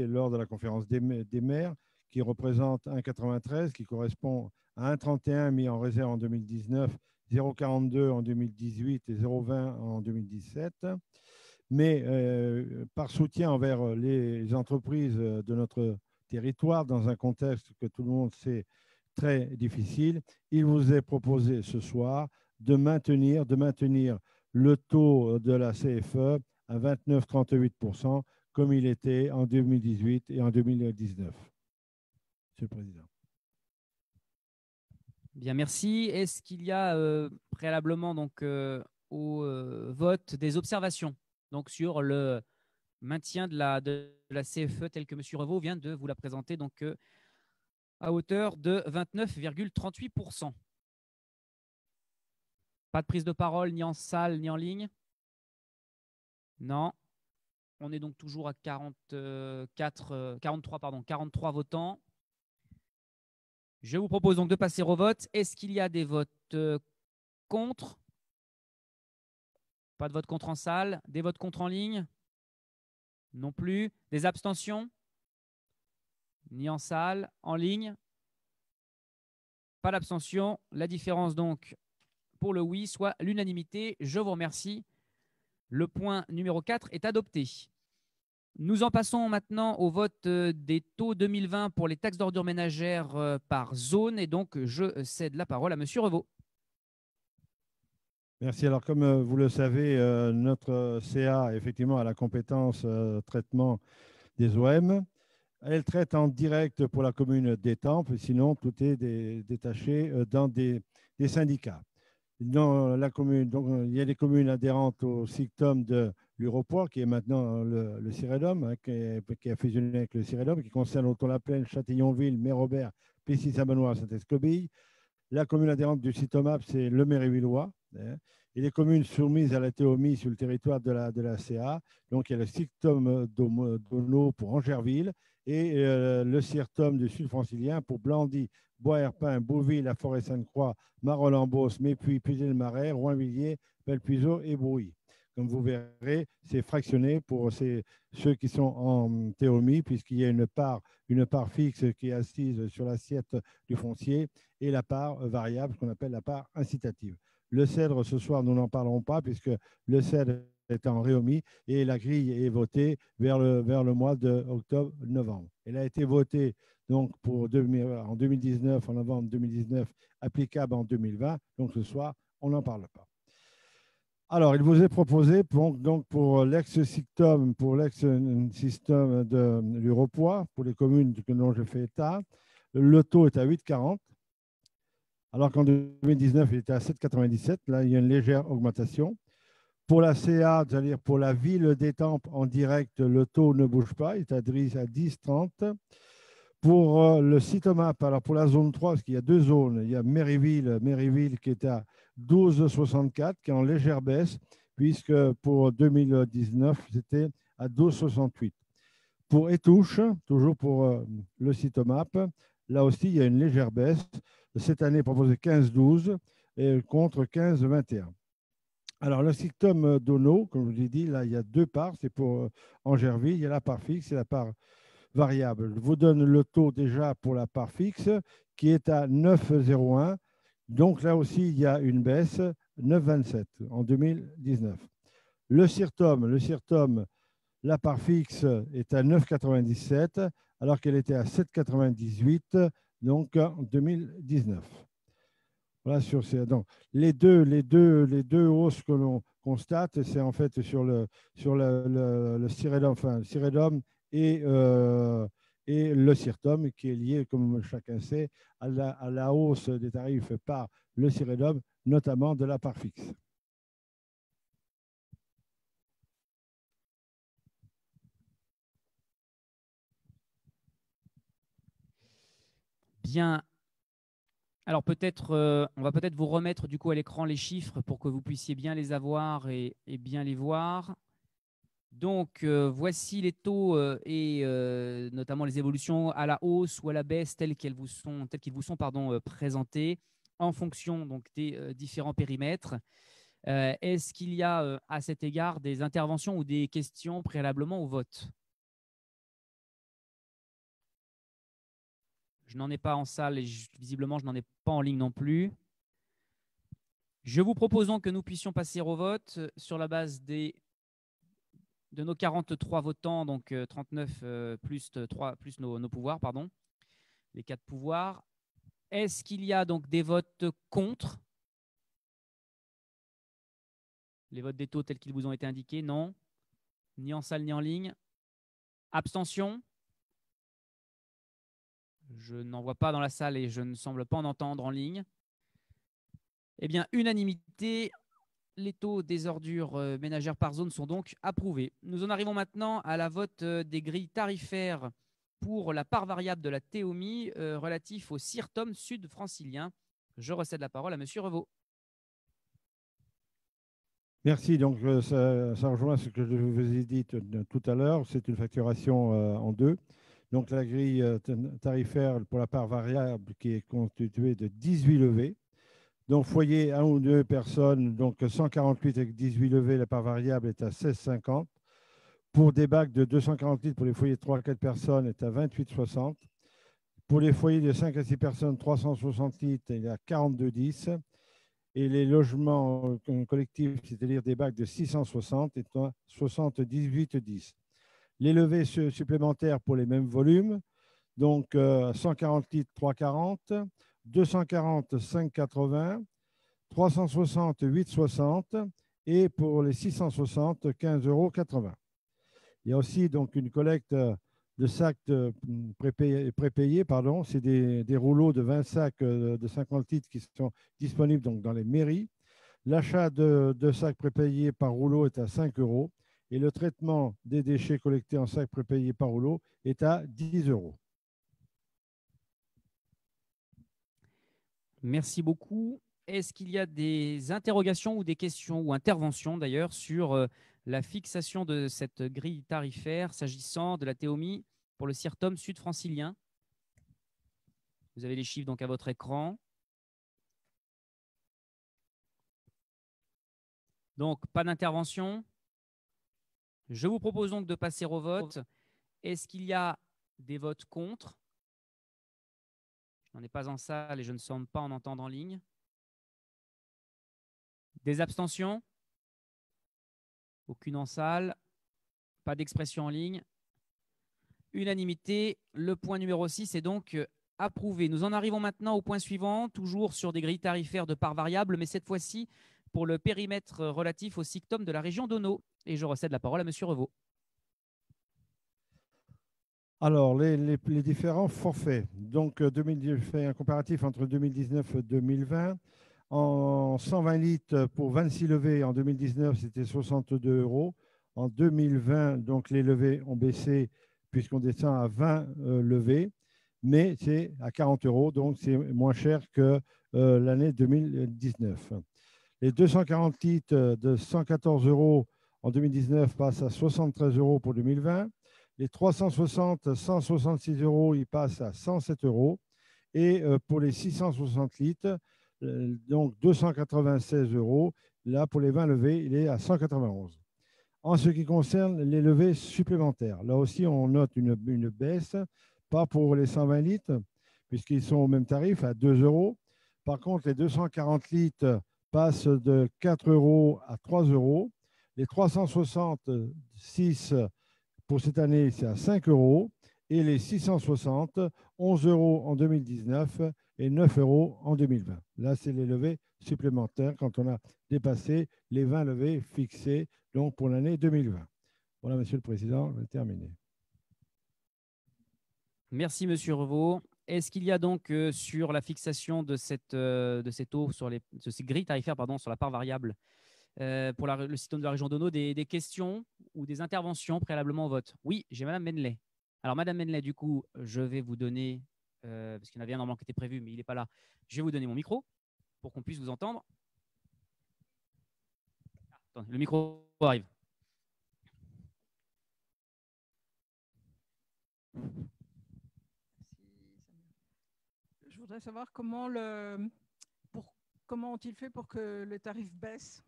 Speaker 12: lors de la conférence des maires, qui représente 1,93, qui correspond à 1,31 mis en réserve en 2019, 0,42 en 2018 et 0,20 en 2017. Mais par soutien envers les entreprises de notre territoire, dans un contexte que tout le monde sait très difficile, il vous est proposé ce soir de maintenir le taux de la CFE à 29,38%, comme il était en 2018 et en 2019. Monsieur le Président.
Speaker 1: Bien, merci. Est-ce qu'il y a préalablement donc, au vote des observations donc, sur le maintien de la CFE telle que M. Revaux vient de vous la présenter donc, à hauteur de 29,38%? Pas de prise de parole ni en salle ni en ligne? Non. On est donc toujours à 43 votants. Je vous propose donc de passer au vote. Est-ce qu'il y a des votes contre? Pas de vote contre en salle. Des votes contre en ligne? Non plus. Des abstentions? Ni en salle. En ligne? Pas d'abstention. La différence donc pour le oui, soit l'unanimité. Je vous remercie. Le point numéro 4 est adopté. Nous en passons maintenant au vote des taux 2020 pour les taxes d'ordures ménagères par zone. Et donc, je cède la parole à M. Revaux.
Speaker 12: Merci. Alors, comme vous le savez, notre CA, effectivement, a la compétence traitement des OM. Elle traite en direct pour la commune d'Étampes. Sinon, tout est détaché dans des syndicats. Dans la commune, donc, il y a des communes adhérentes au SICTOM de l'Uroport, qui est maintenant le CIREDOM, hein, qui a fusionné avec le CIREDOM, qui concerne Auton-la-Plaine, Châtillonville, Mérobert, Plessis-Saint-Benoît, Saint-Escobille. La commune adhérente du SITOMAP, c'est le Mérévillois. Hein, et les communes soumises à la TOMI sur le territoire de la CA. Donc, il y a le SICTOM d'Ono pour Angerville et le CIRTOM du Sud francilien pour Blandy, Bois-Herpin, Bouville, La Forêt-Sainte-Croix, Marolles-en-Beauce, Mépuy, Puisé-le-Marais, Roinvilliers, Belpuiseau et Brouilly. Comme vous verrez, c'est fractionné pour ceux qui sont en TOMI, puisqu'il y a une part fixe qui est assise sur l'assiette du foncier et la part variable, ce qu'on appelle la part incitative. Le cèdre, ce soir, nous n'en parlerons pas, puisque le cèdre est en réomis et la grille est votée vers le mois d'octobre-novembre. Elle a été votée donc en 2019, en novembre 2019, applicable en 2020. Donc ce soir, on n'en parle pas. Alors, il vous est proposé donc pour l'ex-SICTOM, pour l'ex-système de l'Uropois, pour les communes dont je fais état, le taux est à 8,40, alors qu'en 2019, il était à 7,97. Là, il y a une légère augmentation. Pour la CA, c'est-à-dire pour la ville d'Étampes en direct, le taux ne bouge pas, il est à 10,30. Pour le Cytomap, alors pour la zone 3, parce qu'il y a deux zones, il y a Méryville qui est à 12,64, qui est en légère baisse, puisque pour 2019, c'était à 12,68. Pour Étouche, toujours pour le Cytomap, là aussi, il y a une légère baisse. Cette année, proposé 15,12 et contre 15,21. Alors, le Cyctome d'Ono, comme je vous l'ai dit, là, il y a deux parts. C'est pour Angerville, il y a la part fixe et la part variable. Je vous donne le taux déjà pour la part fixe qui est à 9,01. Donc là aussi, il y a une baisse, 9,27 en 2019. Le Cirtum, la part fixe est à 9,97 alors qu'elle était à 7,98 donc en 2019. Voilà sur ces, donc, les deux hausses que l'on constate, c'est en fait sur le Cyrédum et le Cirtum, qui est lié, comme chacun sait, à la hausse des tarifs par le Cyrédum, notamment de la part fixe.
Speaker 1: Bien. Alors peut-être, on va peut-être vous remettre du coup à l'écran les chiffres pour que vous puissiez bien les avoir et bien les voir. Donc voici les taux et notamment les évolutions à la hausse ou à la baisse tels qu'ils vous sont présentés en fonction donc des différents périmètres. Est-ce qu'il y a à cet égard des interventions ou des questions préalablement au vote? Je n'en ai pas en salle et visiblement, je n'en ai pas en ligne non plus. Je vous propose donc que nous puissions passer au vote sur la base de nos 43 votants, donc 39 plus nos pouvoirs, pardon, les 4 pouvoirs. Est-ce qu'il y a donc des votes contre? Les votes des taux tels qu'ils vous ont été indiqués? Non. Ni en salle ni en ligne. Abstention? Je n'en vois pas dans la salle et je ne semble pas en entendre en ligne. Eh bien, unanimité, les taux des ordures ménagères par zone sont donc approuvés. Nous en arrivons maintenant à la vote des grilles tarifaires pour la part variable de la TEOMI relatif au Cirtum sud francilien. Je recède la parole à M. Revaux.
Speaker 12: Merci. Donc, ça rejoint ce que je vous ai dit tout à l'heure. C'est une facturation en deux. Donc, la grille tarifaire pour la part variable qui est constituée de 18 levées. Donc, foyer 1 ou 2 personnes, donc 148 avec 18 levées, la part variable est à 16,50. Pour des bacs de 240 litres, pour les foyers de 3 à 4 personnes, est à 28,60. Pour les foyers de 5 à 6 personnes, 360 litres, il est à 42,10. Et les logements collectifs, c'est-à-dire des bacs de 660, est à 78,10. Les levées supplémentaires pour les mêmes volumes, donc 140 litres, 3,40, 240, 5,80, 360, 8,60 et pour les 660, 15,80 €. Il y a aussi donc une collecte de sacs prépayés, c'est des rouleaux de 20 sacs de 50 litres qui sont disponibles donc dans les mairies. L'achat de sacs prépayés par rouleau est à 5 € et le traitement des déchets collectés en sacs prépayés par rouleau est à 10 €.
Speaker 1: Merci beaucoup. Est-ce qu'il y a des interrogations ou des questions ou interventions d'ailleurs sur la fixation de cette grille tarifaire s'agissant de la TEOMI pour le Cirtum sud francilien? Vous avez les chiffres donc à votre écran. Donc, pas d'intervention. Je vous propose donc de passer au vote. Est-ce qu'il y a des votes contre? Je n'en ai pas en salle et je ne semble pas en entendre en ligne. Des abstentions? Aucune en salle. Pas d'expression en ligne. Unanimité. Le point numéro 6 est donc approuvé. Nous en arrivons maintenant au point suivant, toujours sur des grilles tarifaires de part variable, mais cette fois-ci pour le périmètre relatif au Cyctum de la région d'Ono. Et je recède la parole à M. Revaux.
Speaker 12: Alors, les différents forfaits. Donc, je fais un comparatif entre 2019 et 2020. En 120 litres pour 26 levées, en 2019, c'était 62 €. En 2020, donc, les levées ont baissé puisqu'on descend à 20 levées. mais c'est à 40 €, donc c'est moins cher que l'année 2019. Les 240 litres de 114 € en 2019 passent à 73 € pour 2020. Les 360, 166 €, ils passent à 107 €. Et pour les 660 litres, donc 296 €, là, pour les vins levés, il est à 191. En ce qui concerne les levées supplémentaires, là aussi, on note une baisse, pas pour les 120 litres, puisqu'ils sont au même tarif, à 2 €. Par contre, les 240 litres passent de 4 € à 3 €. Les 366 pour cette année, c'est à 5 €. Et les 660, 11 € en 2019 et 9 € en 2020. Là, c'est les levées supplémentaires quand on a dépassé les 20 levées fixées donc pour l'année 2020. Voilà, Monsieur le Président, je vais terminer.
Speaker 1: Merci, Monsieur Revaux. Est-ce qu'il y a donc sur la fixation de cette eau, de ces grilles tarifaires sur la part variable pour le système de la région d'Ono, des questions ou des interventions préalablement au vote? Oui, j'ai Madame Menley. Alors, Madame Menley, du coup, je vais vous donner, parce qu'il y en avait un normalement qui était prévu, mais il n'est pas là, je vais vous donner mon micro pour qu'on puisse vous entendre. Attendez, le micro arrive.
Speaker 13: Je voudrais savoir comment ont-ils fait pour que le tarif baisse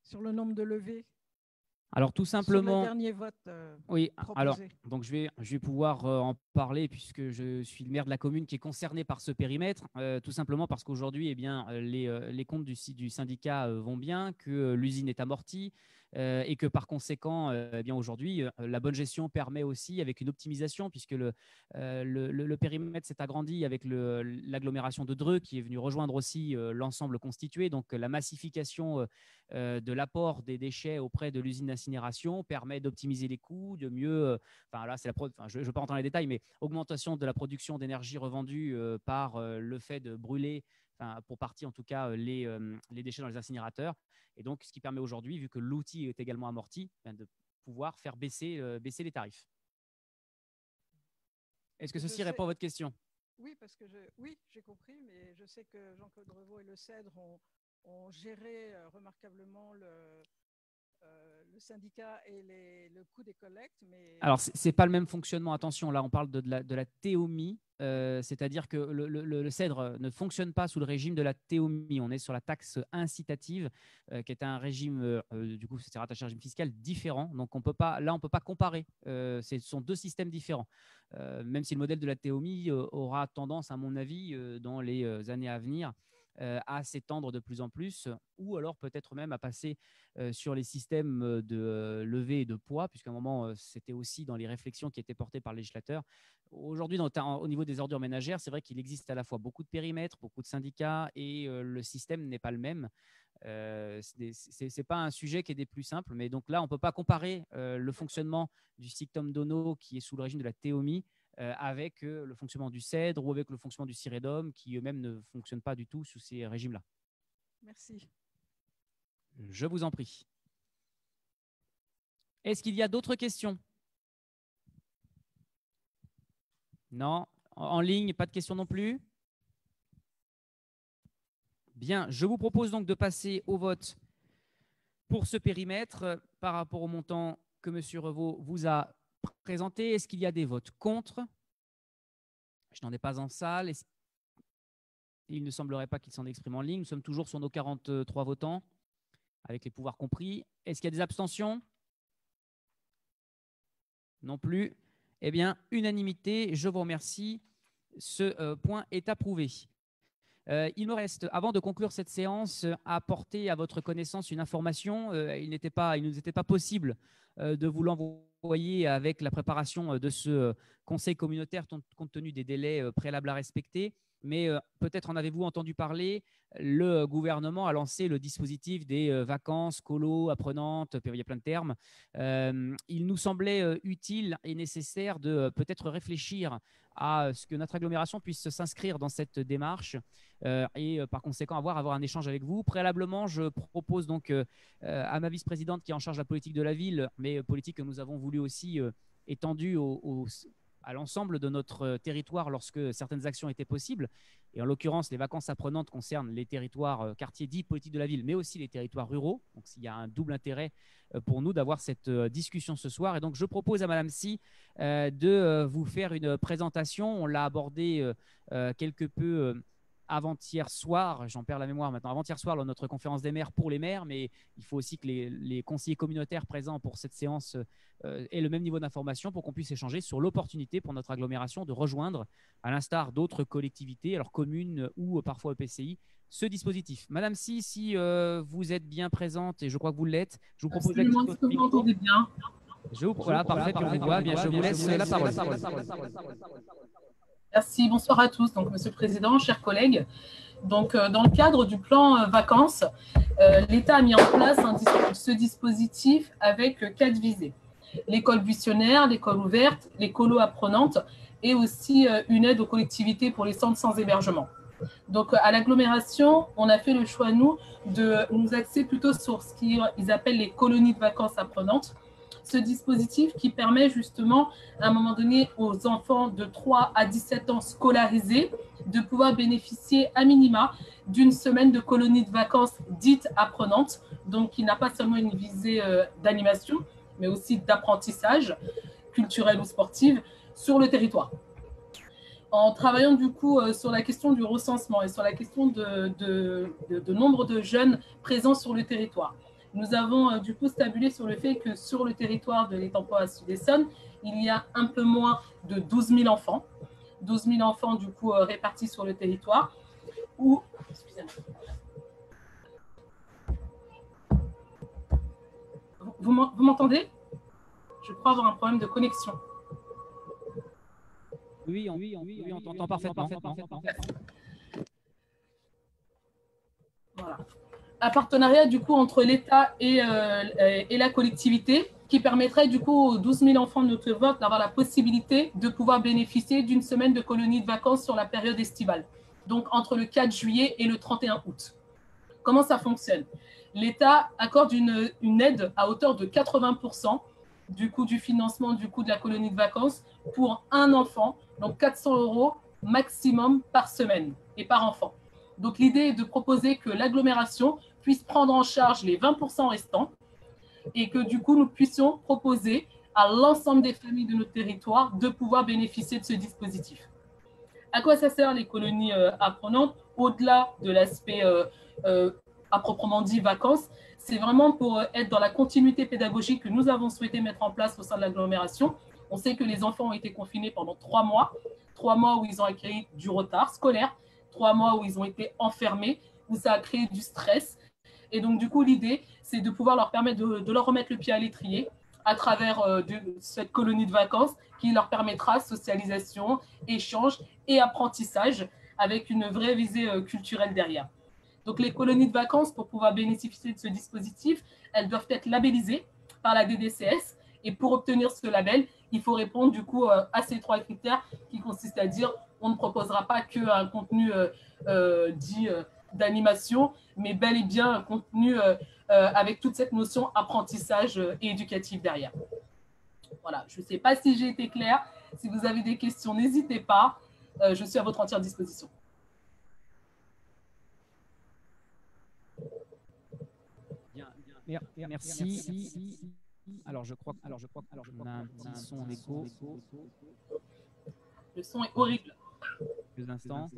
Speaker 13: sur le nombre de levées?
Speaker 1: Alors tout simplement,
Speaker 13: sur le dernier vote
Speaker 1: oui.
Speaker 13: proposé.
Speaker 1: Alors donc je vais pouvoir en parler puisque je suis le maire de la commune qui est concerné par ce périmètre. Tout simplement parce qu'aujourd'hui, eh bien, les comptes du syndicat vont bien, que l'usine est amortie et que par conséquent, eh bien aujourd'hui, la bonne gestion permet aussi, avec une optimisation, puisque le périmètre s'est agrandi avec l'agglomération de Dreux qui est venue rejoindre aussi l'ensemble constitué. Donc la massification de l'apport des déchets auprès de l'usine d'incinération permet d'optimiser les coûts, de mieux, là, je ne vais pas rentrer dans les détails, mais augmentation de la production d'énergie revendue par le fait de brûler, pour partie en tout cas, les déchets dans les incinérateurs. Et donc, ce qui permet aujourd'hui, vu que l'outil est également amorti, de pouvoir faire baisser les tarifs. Est-ce que ceci répond à votre question?
Speaker 13: Oui, parce que j'ai compris, mais je sais que Jean-Claude Revaux et le CEDRE ont géré remarquablement le syndicat et le coût des collectes. Mais...
Speaker 1: Alors, ce n'est pas le même fonctionnement. Attention, là, on parle de la TEOMI, c'est-à-dire que le CEDRE ne fonctionne pas sous le régime de la TEOMI. On est sur la taxe incitative, qui est un régime, du coup, c'est rattaché à un régime fiscal différent. Donc, on ne peut pas comparer. Ce sont deux systèmes différents. Même si le modèle de la TEOMI aura tendance, à mon avis, dans les années à venir, à s'étendre de plus en plus, ou alors peut-être même à passer sur les systèmes de levée et de poids, puisqu'à un moment, c'était aussi dans les réflexions qui étaient portées par le législateur. Aujourd'hui, au niveau des ordures ménagères, c'est vrai qu'il existe à la fois beaucoup de périmètres, beaucoup de syndicats, et le système n'est pas le même. Ce n'est pas un sujet qui est des plus simples, mais donc là, on ne peut pas comparer le fonctionnement du Syctom d'Ono, qui est sous le régime de la TEOMI, avec le fonctionnement du CEDRE ou avec le fonctionnement du CIREDOM, qui eux-mêmes ne fonctionnent pas du tout sous ces régimes-là.
Speaker 13: Merci.
Speaker 1: Je vous en prie. Est-ce qu'il y a d'autres questions? Non. En ligne, pas de questions non plus? Bien, je vous propose donc de passer au vote pour ce périmètre par rapport au montant que M. Revaux vous a présenté. Est-ce qu'il y a des votes contre? Je n'en ai pas en salle. Il ne semblerait pas qu'il s'en exprime en ligne. Nous sommes toujours sur nos 43 votants, avec les pouvoirs compris. Est-ce qu'il y a des abstentions? Non plus. Eh bien, unanimité. Je vous remercie. Ce point est approuvé. Il me reste, avant de conclure cette séance, à apporter à votre connaissance une information. Il ne nous était pas possible de vous l'envoyer avec la préparation de ce conseil communautaire compte tenu des délais préalables à respecter. Mais peut-être en avez-vous entendu parler, le gouvernement a lancé le dispositif des vacances, colo, apprenantes, il y a plein de termes. Il nous semblait utile et nécessaire de peut-être réfléchir à ce que notre agglomération puisse s'inscrire dans cette démarche et par conséquent avoir un échange avec vous. Préalablement, je propose donc à ma vice-présidente qui est en charge de la politique de la ville, mais politique que nous avons voulu aussi étendue aux à l'ensemble de notre territoire lorsque certaines actions étaient possibles. Et en l'occurrence, les vacances apprenantes concernent les territoires quartiers dits politiques de la ville, mais aussi les territoires ruraux. Donc, il y a un double intérêt pour nous d'avoir cette discussion ce soir. Et donc, je propose à Madame Sy de vous faire une présentation. On l'a abordé quelque peu avant-hier soir, j'en perds la mémoire maintenant, avant-hier soir lors de notre conférence des maires pour les maires, mais il faut aussi que les conseillers communautaires présents pour cette séance aient le même niveau d'information pour qu'on puisse échanger sur l'opportunité pour notre agglomération de rejoindre, à l'instar d'autres collectivités, alors communes ou parfois EPCI, ce dispositif. Madame Sy, si vous êtes bien présente, et je crois que vous l'êtes, je vous propose d'activer votre micro. Vous m'entendez bien. Voilà, parfait, puis on vous voit. Bien, je vous laisse la parole.
Speaker 14: Merci, bonsoir à tous. Donc, Monsieur le Président, chers collègues, donc, dans le cadre du plan vacances, l'État a mis en place ce dispositif avec 4 visées. L'école buissonnière, l'école ouverte, les colos apprenantes et aussi une aide aux collectivités pour les centres sans hébergement. Donc, à l'agglomération, on a fait le choix, nous, de nous axer plutôt sur ce qu'ils appellent les colonies de vacances apprenantes. Ce dispositif qui permet justement, à un moment donné, aux enfants de 3 à 17 ans scolarisés de pouvoir bénéficier à minima d'une semaine de colonie de vacances dite apprenante, donc qui n'a pas seulement une visée d'animation, mais aussi d'apprentissage culturel ou sportif sur le territoire. En travaillant du coup sur la question du recensement et sur la question de nombre de jeunes présents sur le territoire, nous avons du coup stabulé sur le fait que sur le territoire de l'Étamport Sud-Essonne, il y a un peu moins de 12 000 enfants. 12 000 enfants du coup répartis sur le territoire. Vous m'entendez? Je crois avoir un problème de connexion.
Speaker 1: Oui, on t'entend parfaitement.
Speaker 14: Voilà. Un partenariat du coup entre l'État et la collectivité qui permettrait du coup aux 12 000 enfants de notre vote d'avoir la possibilité de pouvoir bénéficier d'une semaine de colonie de vacances sur la période estivale, donc entre le 4 juillet et le 31 août. Comment ça fonctionne? L'État accorde une aide à hauteur de 80% du coût du financement du coût de la colonie de vacances pour un enfant, donc 400 € maximum par semaine et par enfant. Donc l'idée est de proposer que l'agglomération puisse prendre en charge les 20% restants et que du coup nous puissions proposer à l'ensemble des familles de notre territoire de pouvoir bénéficier de ce dispositif. À quoi ça sert les colonies apprenantes? Au-delà de l'aspect à proprement dit vacances, c'est vraiment pour être dans la continuité pédagogique que nous avons souhaité mettre en place au sein de l'agglomération. On sait que les enfants ont été confinés pendant 3 mois où ils ont acquis du retard scolaire, 3 mois où ils ont été enfermés, où ça a créé du stress. Et donc, du coup, l'idée, c'est de pouvoir leur permettre de leur remettre le pied à l'étrier à travers cette colonie de vacances qui leur permettra socialisation, échange et apprentissage avec une vraie visée culturelle derrière. Donc, les colonies de vacances, pour pouvoir bénéficier de ce dispositif, elles doivent être labellisées par la DDCS. Et pour obtenir ce label, il faut répondre du coup à ces 3 critères qui consistent à dire on ne proposera pas qu'un contenu dit d'animation, mais bel et bien un contenu avec toute cette notion apprentissage et éducatif derrière. Voilà, je ne sais pas si j'ai été claire. Si vous avez des questions, n'hésitez pas. Je suis à votre entière disposition.
Speaker 1: Merci. Alors, je crois qu'on a un petit son écho.
Speaker 14: Le son est horrible.
Speaker 1: Quelques instants.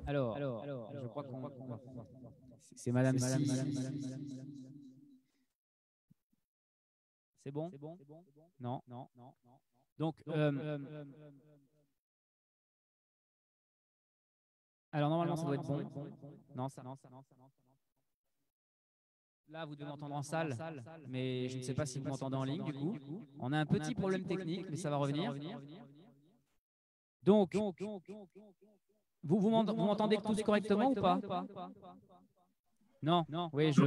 Speaker 1: Alors, je crois qu'on... C'est Madame Sy. C'est bon? Non. Donc, alors normalement, ça doit être bon. Non, ça. Là, vous devez m'entendre en salle, mais je ne sais pas si vous m'entendez en ligne, du coup. On a un petit problème technique, mais ça va revenir. Donc, vous m'entendez tous correctement ou pas? Non. Oui, je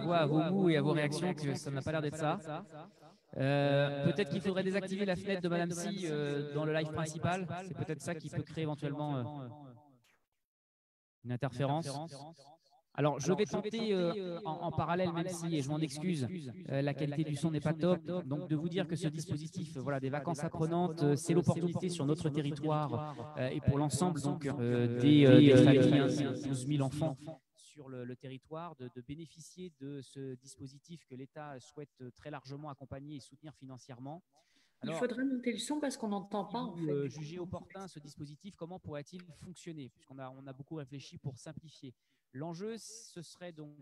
Speaker 1: vois à vos mots et à vos réactions que ça n'a pas l'air d'être ça. Peut-être qu'il faudrait désactiver la fenêtre de Madame Sy dans le live principal. C'est peut-être ça qui peut créer éventuellement une interférence. Alors, je vais tenter en parallèle, même si, et je m'en excuse, la qualité du son n'est pas top, donc de vous dire que ce dispositif des vacances apprenantes, c'est l'opportunité sur notre territoire et pour l'ensemble des familles, 12 000 enfants sur le territoire, de bénéficier de ce dispositif que l'État souhaite très largement accompagner et soutenir financièrement. Alors,
Speaker 15: il faudrait monter le son parce qu'on n'entend pas. En fait.
Speaker 1: Jugez opportun ce dispositif, comment pourrait-il fonctionner? Puisqu'on a beaucoup réfléchi pour simplifier. L'enjeu, ce serait donc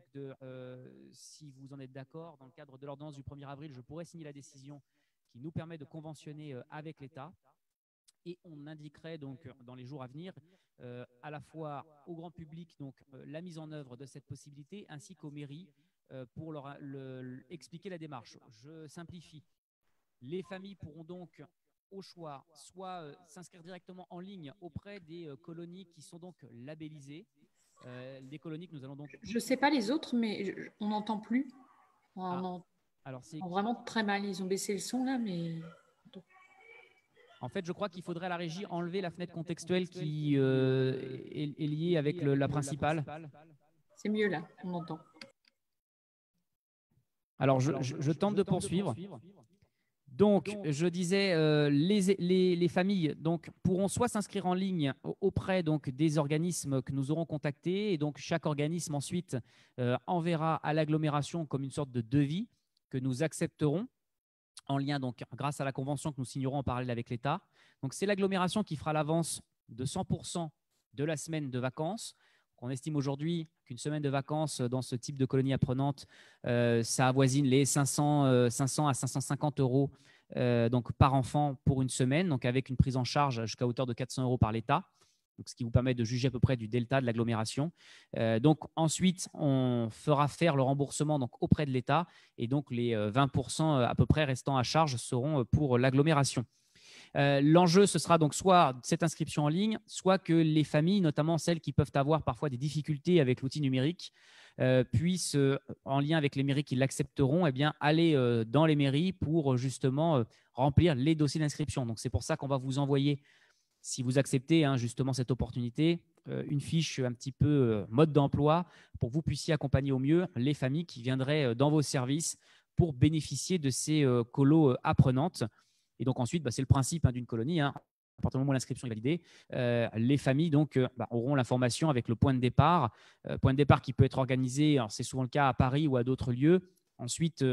Speaker 1: si vous en êtes d'accord, dans le cadre de l'ordonnance du 1er avril, je pourrais signer la décision qui nous permet de conventionner avec l'État. Et on indiquerait donc dans les jours à venir à la fois au grand public la mise en œuvre de cette possibilité ainsi qu'aux mairies pour leur expliquer la démarche. Je simplifie. Les familles pourront donc au choix soit s'inscrire directement en ligne auprès des colonies qui sont donc labellisées. Les colonies que nous allons donc…
Speaker 15: Je ne sais pas les autres, mais on n'entend plus.
Speaker 1: Alors c'est
Speaker 15: vraiment très mal. Ils ont baissé le son là, mais…
Speaker 1: En fait, je crois qu'il faudrait à la régie enlever la fenêtre contextuelle qui est liée avec la principale.
Speaker 15: C'est mieux là, on entend.
Speaker 1: Alors, je tente de poursuivre. Donc, je disais, les familles pourront soit s'inscrire en ligne auprès des organismes que nous aurons contactés, et donc chaque organisme ensuite enverra à l'agglomération comme une sorte de devis que nous accepterons en lien grâce à la convention que nous signerons en parallèle avec l'État. Donc, c'est l'agglomération qui fera l'avance de 100% de la semaine de vacances. On estime aujourd'hui qu'une semaine de vacances dans ce type de colonie apprenante, ça avoisine les 500 à 550 euros par enfant pour une semaine, donc avec une prise en charge jusqu'à hauteur de 400 euros par l'État, ce qui vous permet de juger à peu près du delta de l'agglomération. Ensuite, on fera faire le remboursement auprès de l'État et donc les 20% à peu près restants à charge seront pour l'agglomération. L'enjeu, ce sera donc soit cette inscription en ligne, soit que les familles, notamment celles qui peuvent avoir parfois des difficultés avec l'outil numérique, puissent, en lien avec les mairies qui l'accepteront, aller dans les mairies pour justement remplir les dossiers d'inscription. Donc, c'est pour ça qu'on va vous envoyer, si vous acceptez justement cette opportunité, une fiche un petit peu mode d'emploi pour que vous puissiez accompagner au mieux les familles qui viendraient dans vos services pour bénéficier de ces colos apprenantes. Et donc ensuite, c'est le principe d'une colonie. À partir du moment où l'inscription est validée, les familles auront l'information avec le point de départ qui peut être organisé, c'est souvent le cas à Paris ou à d'autres lieux. Ensuite,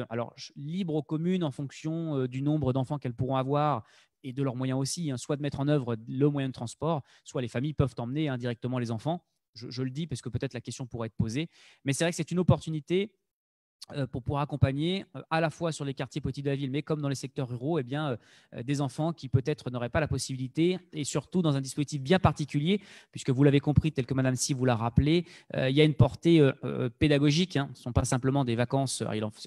Speaker 1: libre aux communes en fonction du nombre d'enfants qu'elles pourront avoir et de leurs moyens aussi, soit de mettre en œuvre le moyen de transport, soit les familles peuvent emmener directement les enfants. Je le dis parce que peut-être la question pourrait être posée. Mais c'est vrai que c'est une opportunité pour pouvoir accompagner à la fois sur les quartiers petits de la ville, mais comme dans les secteurs ruraux, des enfants qui peut-être n'auraient pas la possibilité, et surtout dans un dispositif bien particulier, puisque vous l'avez compris, tel que Madame Si vous l'a rappelé, il y a une portée pédagogique. Ce ne sont pas simplement des vacances,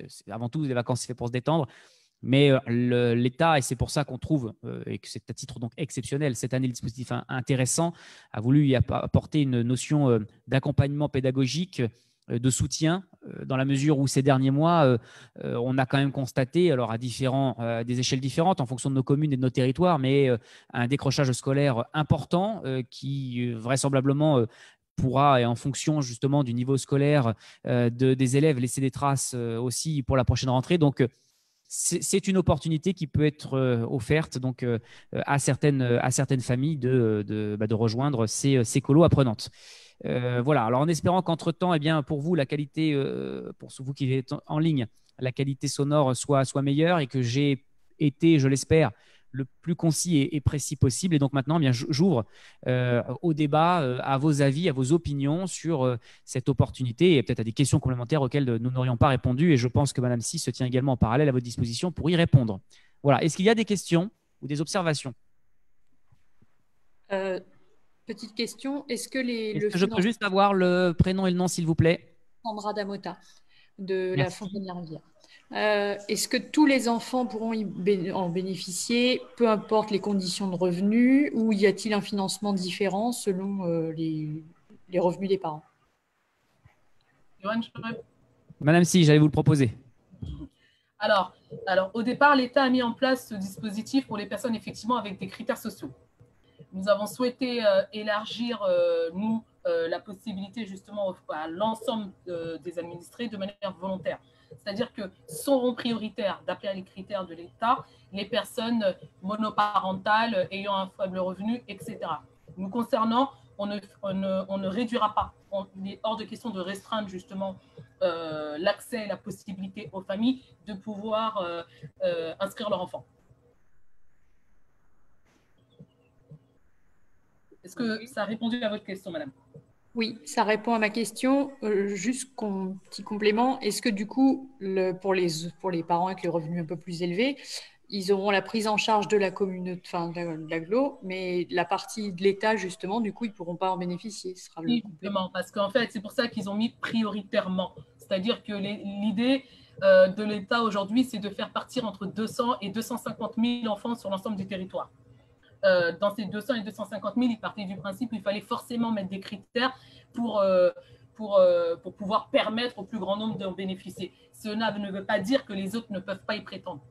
Speaker 1: c'est avant tout des vacances faites pour se détendre, mais l'État, et c'est pour ça qu'on trouve, et que c'est à titre donc exceptionnel, cette année le dispositif intéressant, a voulu y apporter une notion d'accompagnement pédagogique, de soutien, dans la mesure où ces derniers mois, on a quand même constaté, alors à des échelles différentes en fonction de nos communes et de nos territoires, mais un décrochage scolaire important qui vraisemblablement pourra, et en fonction justement du niveau scolaire des élèves, laisser des traces aussi pour la prochaine rentrée. Donc, c'est une opportunité qui peut être offerte à certaines familles de rejoindre ces colos apprenantes. Voilà. Alors, en espérant qu'entre-temps, pour vous, la qualité, pour vous qui êtes en ligne, la qualité sonore soit meilleure et que j'ai été, je l'espère, le plus concis et précis possible. Et donc maintenant, j'ouvre au débat, à vos avis, à vos opinions sur cette opportunité et peut-être à des questions complémentaires auxquelles nous n'aurions pas répondu. Et je pense que Madame Si se tient également en parallèle à votre disposition pour y répondre. Voilà. Est-ce qu'il y a des questions ou des observations?
Speaker 15: Petite question, est-ce que
Speaker 1: je peux juste avoir le prénom et le nom, s'il vous plaît?
Speaker 15: Sandra Damota, de la Fontaine-la-Rivière. Est-ce que tous les enfants pourront en bénéficier, peu importe les conditions de revenus, ou y a-t-il un financement différent selon les revenus des parents?
Speaker 1: Madame Si, j'allais vous le proposer.
Speaker 14: Alors, au départ, l'État a mis en place ce dispositif pour les personnes effectivement avec des critères sociaux. Nous avons souhaité élargir, nous, la possibilité justement à l'ensemble des administrés de manière volontaire. C'est-à-dire que seront prioritaires, d'après les critères de l'État, les personnes monoparentales ayant un faible revenu, etc. Nous concernant, on ne réduira pas. Il est hors de question de restreindre justement l'accès et la possibilité aux familles de pouvoir inscrire leur enfant. Est-ce que ça a répondu à votre question, madame?
Speaker 15: Oui, ça répond à ma question. Juste petit complément, est-ce que du coup, pour les parents avec les revenus un peu plus élevés, ils auront la prise en charge de la communauté, enfin de l'agglo, mais la partie de l'État, justement, du coup, ils ne pourront pas en bénéficier. Ce sera
Speaker 14: oui, complément, parce qu'en fait, c'est pour ça qu'ils ont mis prioritairement. C'est-à-dire que l'idée de l'État aujourd'hui, c'est de faire partir entre 200 et 250 000 enfants sur l'ensemble du territoire. Dans ces 200 et 250 000, ils partaient du principe qu'il fallait forcément mettre des critères pour pouvoir permettre au plus grand nombre d'en bénéficier. Cela ne veut pas dire que les autres ne peuvent pas y prétendre.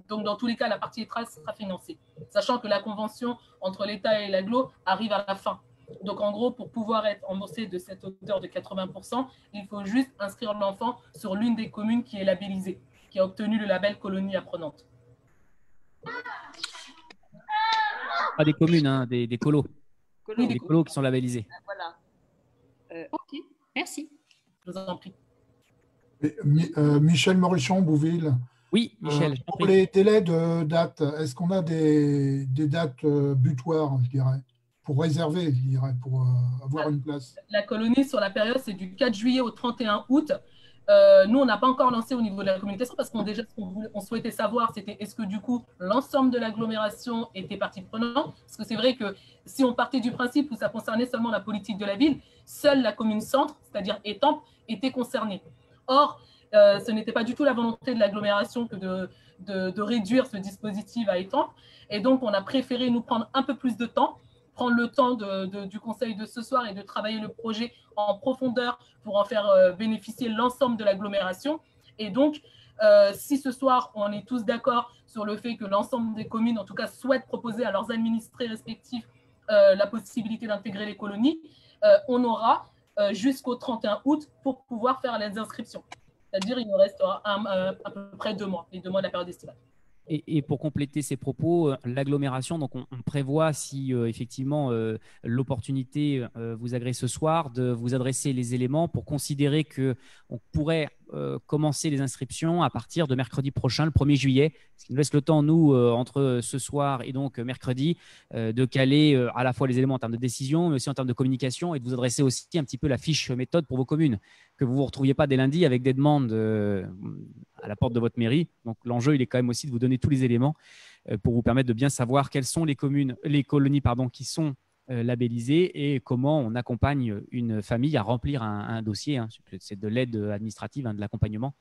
Speaker 14: Donc, dans tous les cas, la partie État sera financée, sachant que la convention entre l'État et l'agglo arrive à la fin. Donc, en gros, pour pouvoir être remboursé de cette hauteur de 80%, il faut juste inscrire l'enfant sur l'une des communes qui est labellisée, qui a obtenu le label colonie apprenante.
Speaker 1: Pas des communes, hein, des colos.
Speaker 15: Oui,
Speaker 1: des colos qui sont labellisés.
Speaker 15: Voilà. Ok, merci.
Speaker 14: Je vous en prie.
Speaker 9: Michel Moruchon-Bouville.
Speaker 1: Oui, Michel.
Speaker 9: Pour les délais de date, est-ce qu'on a des dates butoirs, je dirais, pour réserver, je dirais, pour avoir une place?
Speaker 14: La colonie, sur la période, c'est du 4 juillet au 31 août. Nous, on n'a pas encore lancé au niveau de la communication parce qu'on souhaitait savoir, c'était est-ce que du coup, l'ensemble de l'agglomération était partie prenante? Parce que c'est vrai que si on partait du principe où ça concernait seulement la politique de la ville, seule la commune centre, c'est-à-dire Étampes, était concernée. Or, ce n'était pas du tout la volonté de l'agglomération que de réduire ce dispositif à Étampes. Et donc, on a préféré nous prendre un peu plus de temps, prendre le temps du conseil de ce soir et de travailler le projet en profondeur pour en faire bénéficier l'ensemble de l'agglomération. Et donc, si ce soir, on est tous d'accord sur le fait que l'ensemble des communes, en tout cas, souhaitent proposer à leurs administrés respectifs la possibilité d'intégrer les colonies, on aura jusqu'au 31 août pour pouvoir faire les inscriptions. C'est-à-dire il nous restera à peu près 2 mois, les 2 mois de la période estivale.
Speaker 1: Et pour compléter ces propos, l'agglomération, donc on prévoit, si effectivement l'opportunité vous agrée ce soir, de vous adresser les éléments pour considérer qu'on pourrait commencer les inscriptions à partir de mercredi prochain, le 1er juillet, ce qui nous laisse le temps, nous, entre ce soir et donc mercredi, de caler à la fois les éléments en termes de décision, mais aussi en termes de communication et de vous adresser aussi un petit peu la fiche méthode pour vos communes, que vous ne vous retrouviez pas dès lundi avec des demandes à la porte de votre mairie. Donc l'enjeu, il est quand même aussi de vous donner tous les éléments pour vous permettre de bien savoir quelles sont les colonies qui sont labellisées et comment on accompagne une famille à remplir un dossier. Hein. C'est de l'aide administrative, hein, de l'accompagnement.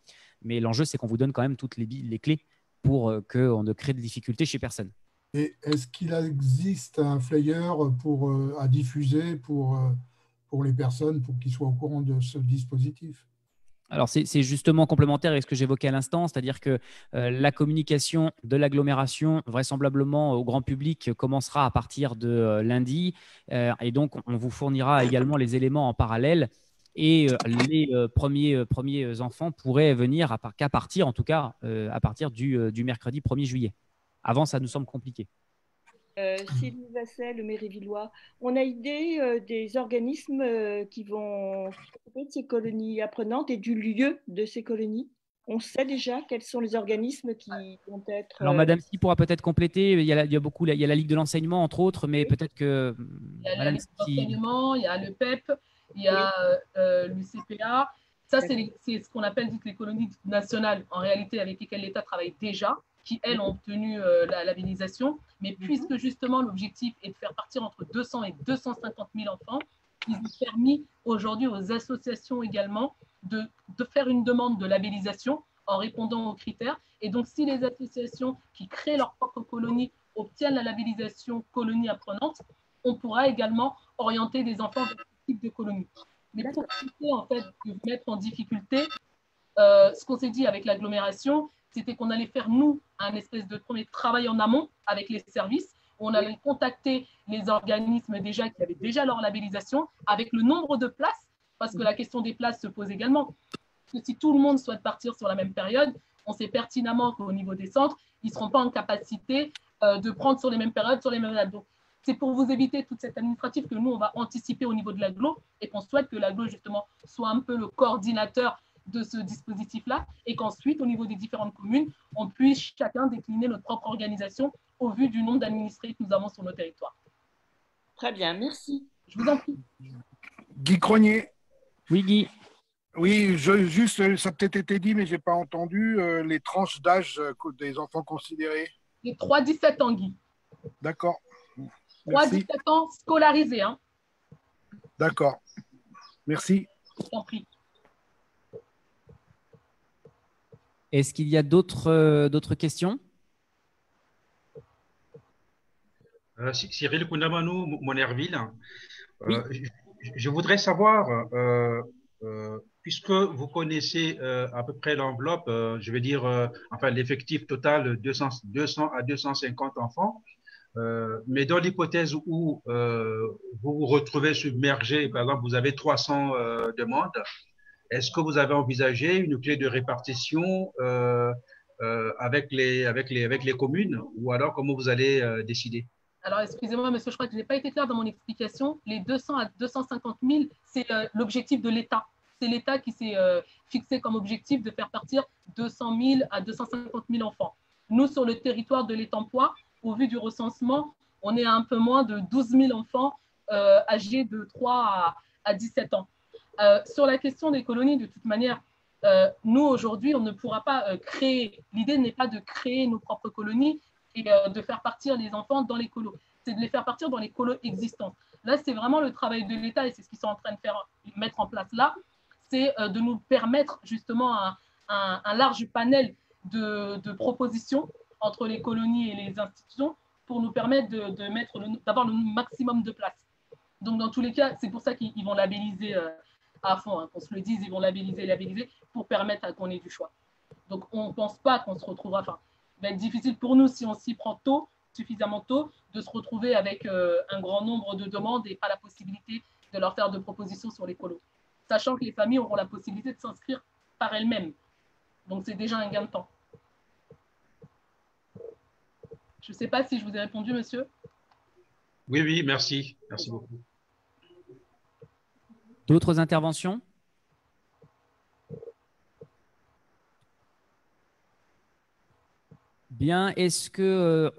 Speaker 1: Mais l'enjeu, c'est qu'on vous donne quand même toutes les clés pour qu'on ne crée de difficultés chez personne.
Speaker 9: Et est-ce qu'il existe un flyer à diffuser pour les personnes, pour qu'ils soient au courant de ce dispositif?
Speaker 1: Alors, c'est justement complémentaire avec ce que j'évoquais à l'instant, c'est-à-dire que la communication de l'agglomération, vraisemblablement au grand public, commencera à partir de lundi. Et donc, on vous fournira également les éléments en parallèle. Et les premiers enfants pourraient venir qu'à partir, en tout cas, à partir du mercredi 1er juillet. Avant, ça nous semble compliqué.
Speaker 16: Sylvie Vasset, le Mérévillois, on a idée des organismes qui vont s'occuper de ces colonies apprenantes et du lieu de ces colonies? On sait déjà quels sont les organismes qui vont être…
Speaker 1: Alors, Madame Si pourra peut-être compléter. Il y a la Ligue de l'enseignement, entre autres, mais peut-être que…
Speaker 14: Il y a la Ligue de l'enseignement, il y a le PEP, il y a l'UCPA. Ça, c'est ce qu'on appelle les colonies nationales, en réalité, avec lesquelles l'État travaille déjà, qui, elles, ont obtenu la labellisation. Mais puisque, justement, l'objectif est de faire partir entre 200 et 250 000 enfants, il est permis aujourd'hui aux associations également de faire une demande de labellisation en répondant aux critères. Et donc, si les associations qui créent leur propre colonie obtiennent la labellisation colonie apprenante, on pourra également orienter des enfants vers ce type de colonie. Mais pour éviter, en fait, de mettre en difficulté, ce qu'on s'est dit avec l'agglomération, c'était qu'on allait faire, nous, un espèce de premier travail en amont avec les services, On allait contacter les organismes déjà qui avaient déjà leur labellisation avec le nombre de places, parce que la question des places se pose également. Parce que si tout le monde souhaite partir sur la même période, on sait pertinemment qu'au niveau des centres, ils ne seront pas en capacité de prendre sur les mêmes périodes, sur les mêmes dates. Donc, c'est pour vous éviter toute cette administrative que nous, on va anticiper au niveau de l'agglo et qu'on souhaite que l'agglo, justement, soit un peu le coordinateur de ce dispositif-là et qu'ensuite, au niveau des différentes communes, on puisse chacun décliner notre propre organisation au vu du nombre d'administrés que nous avons sur nos territoires.
Speaker 16: Très bien, merci.
Speaker 14: Je vous en prie.
Speaker 17: Guy Cronier.
Speaker 1: Oui, Guy.
Speaker 17: Oui, juste, ça a peut-être été dit, mais je n'ai pas entendu les tranches d'âge des enfants considérés.
Speaker 14: Les 3-17 ans, Guy.
Speaker 17: D'accord.
Speaker 14: 3-17 ans scolarisés. Hein.
Speaker 17: D'accord. Merci.
Speaker 14: Je t'en prie.
Speaker 1: Est-ce qu'il y a d'autres questions?
Speaker 2: Cyril Koundamanou, Monerville. Je voudrais savoir, puisque vous connaissez à peu près l'enveloppe, je vais dire, enfin l'effectif total 200 à 250 enfants, mais dans l'hypothèse où vous vous retrouvez submergé, par exemple, vous avez 300 demandes, est-ce que vous avez envisagé une clé de répartition avec les communes, ou alors comment vous allez décider?
Speaker 14: Alors, excusez-moi, monsieur, je crois que je n'ai pas été clair dans mon explication. Les 200 à 250 000, c'est l'objectif de l'État. C'est l'État qui s'est fixé comme objectif de faire partir 200 000 à 250 000 enfants. Nous, sur le territoire de l'Étampoi, au vu du recensement, on est à un peu moins de 12 000 enfants âgés de 3 à 17 ans. Sur la question des colonies, de toute manière, nous, aujourd'hui, on ne pourra pas créer. L'idée n'est pas de créer nos propres colonies et de faire partir les enfants dans les colos. C'est de les faire partir dans les colos existants. Là, c'est vraiment le travail de l'État et c'est ce qu'ils sont en train de mettre en place là, c'est de nous permettre justement un large panel de propositions entre les colonies et les institutions pour nous permettre d'avoir le maximum de places. Donc, dans tous les cas, c'est pour ça qu'ils vont labelliser à fond, hein, qu'on se le dise, ils vont labelliser pour permettre qu'on ait du choix. Donc, on ne pense pas qu'on se retrouvera... Enfin, il va être difficile pour nous, si on s'y prend tôt, suffisamment tôt, de se retrouver avec un grand nombre de demandes et pas la possibilité de leur faire de propositions sur les colos. Sachant que les familles auront la possibilité de s'inscrire par elles-mêmes. Donc, c'est déjà un gain de temps. Je ne sais pas si je vous ai répondu, monsieur.
Speaker 2: Oui, merci. Merci beaucoup.
Speaker 1: D'autres interventions? Bien, est-ce que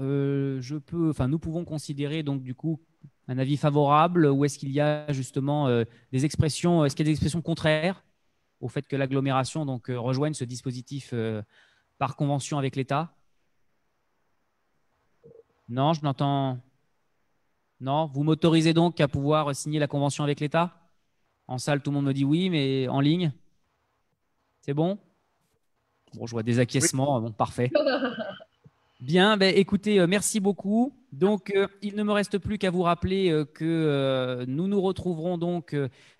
Speaker 1: nous pouvons considérer donc du coup un avis favorable, ou est-ce qu'il y a justement des expressions, est-ce qu'il y a des expressions contraires au fait que l'agglomération donc rejoigne ce dispositif par convention avec l'État? Non, je n'entends. Non, vous m'autorisez donc à pouvoir signer la convention avec l'État? En salle, tout le monde me dit oui, mais en ligne, c'est bon? Bon, je vois des acquiescements, bon, parfait. Bien, ben, écoutez, merci beaucoup. Donc, il ne me reste plus qu'à vous rappeler que nous nous retrouverons donc,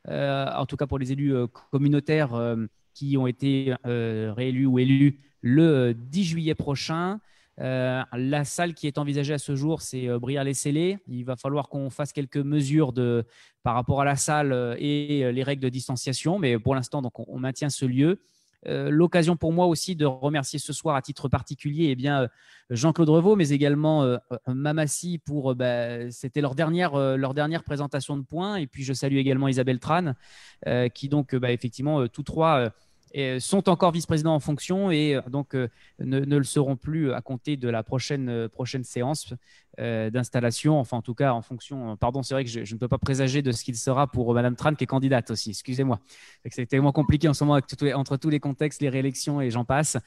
Speaker 1: en tout cas pour les élus communautaires qui ont été réélus ou élus le 10 juillet prochain. La salle qui est envisagée à ce jour, c'est Briare-les-Cellés. Il va falloir qu'on fasse quelques mesures par rapport à la salle et les règles de distanciation, mais pour l'instant, donc, on maintient ce lieu. L'occasion pour moi aussi de remercier ce soir à titre particulier Jean-Claude Revaux, mais également Mamassi pour c'était leur dernière présentation de points, et puis je salue également Isabelle Tran qui donc effectivement tous trois sont encore vice-présidents en fonction et donc ne le seront plus à compter de la prochaine séance d'installation, enfin en tout cas en fonction, pardon, c'est vrai que je ne peux pas présager de ce qu'il sera pour Madame Tran qui est candidate aussi, excusez-moi, c'est tellement compliqué en ce moment entre tous les contextes, les réélections et j'en passe.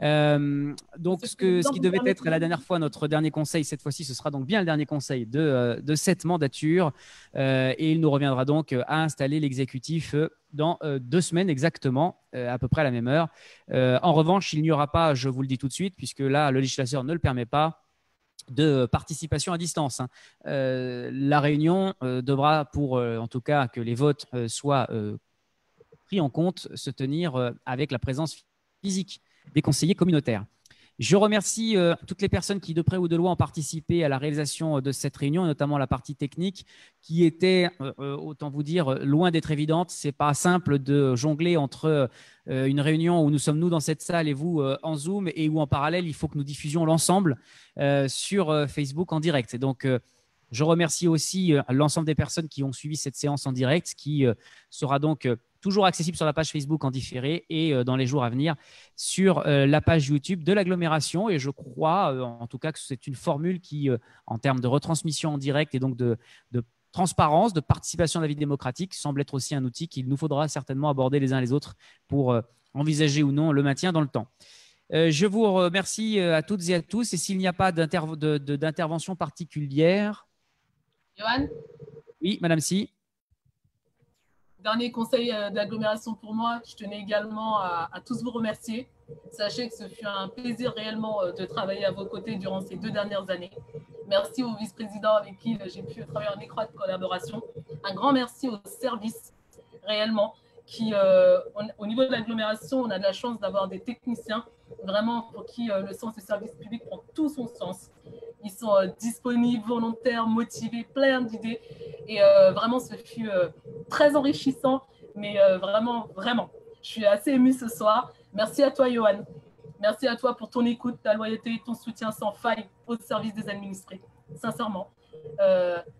Speaker 1: Donc ce qui devait être la dernière fois notre dernier conseil, cette fois-ci ce sera donc bien le dernier conseil de cette mandature et il nous reviendra donc à installer l'exécutif dans 2 semaines exactement, à peu près à la même heure. En revanche, il n'y aura pas, je vous le dis tout de suite, puisque là, le législateur ne le permet pas, de participation à distance. La réunion devra, pour en tout cas que les votes soient pris en compte, se tenir avec la présence physique des conseillers communautaires. Je remercie toutes les personnes qui, de près ou de loin, ont participé à la réalisation de cette réunion, notamment la partie technique, qui était, autant vous dire, loin d'être évidente. Ce n'est pas simple de jongler entre une réunion où nous sommes, nous, dans cette salle et vous en Zoom, et où, en parallèle, il faut que nous diffusions l'ensemble sur Facebook en direct. Et donc, je remercie aussi l'ensemble des personnes qui ont suivi cette séance en direct, qui sera donc toujours accessible sur la page Facebook en différé et dans les jours à venir sur la page YouTube de l'agglomération. Et je crois en tout cas que c'est une formule qui, en termes de retransmission en direct et donc de transparence, de participation à la vie démocratique, semble être aussi un outil qu'il nous faudra certainement aborder les uns les autres pour envisager ou non le maintien dans le temps. Je vous remercie à toutes et à tous. Et s'il n'y a pas d'intervention particulière…
Speaker 14: Johan?
Speaker 1: Oui, Madame Si.
Speaker 14: Dernier conseil d'agglomération pour moi, je tenais également à tous vous remercier. Sachez que ce fut un plaisir réellement de travailler à vos côtés durant ces 2 dernières années. Merci au vice-président avec qui j'ai pu travailler en étroite collaboration. Un grand merci au service réellement qui, au niveau de l'agglomération, on a de la chance d'avoir des techniciens vraiment pour qui le sens du service public prend tout son sens. Ils sont disponibles, volontaires, motivés, plein d'idées. Et vraiment, ce fut très enrichissant. Mais vraiment, je suis assez émue ce soir. Merci à toi, Johan. Merci à toi pour ton écoute, ta loyauté, ton soutien sans faille au service des administrés. Sincèrement,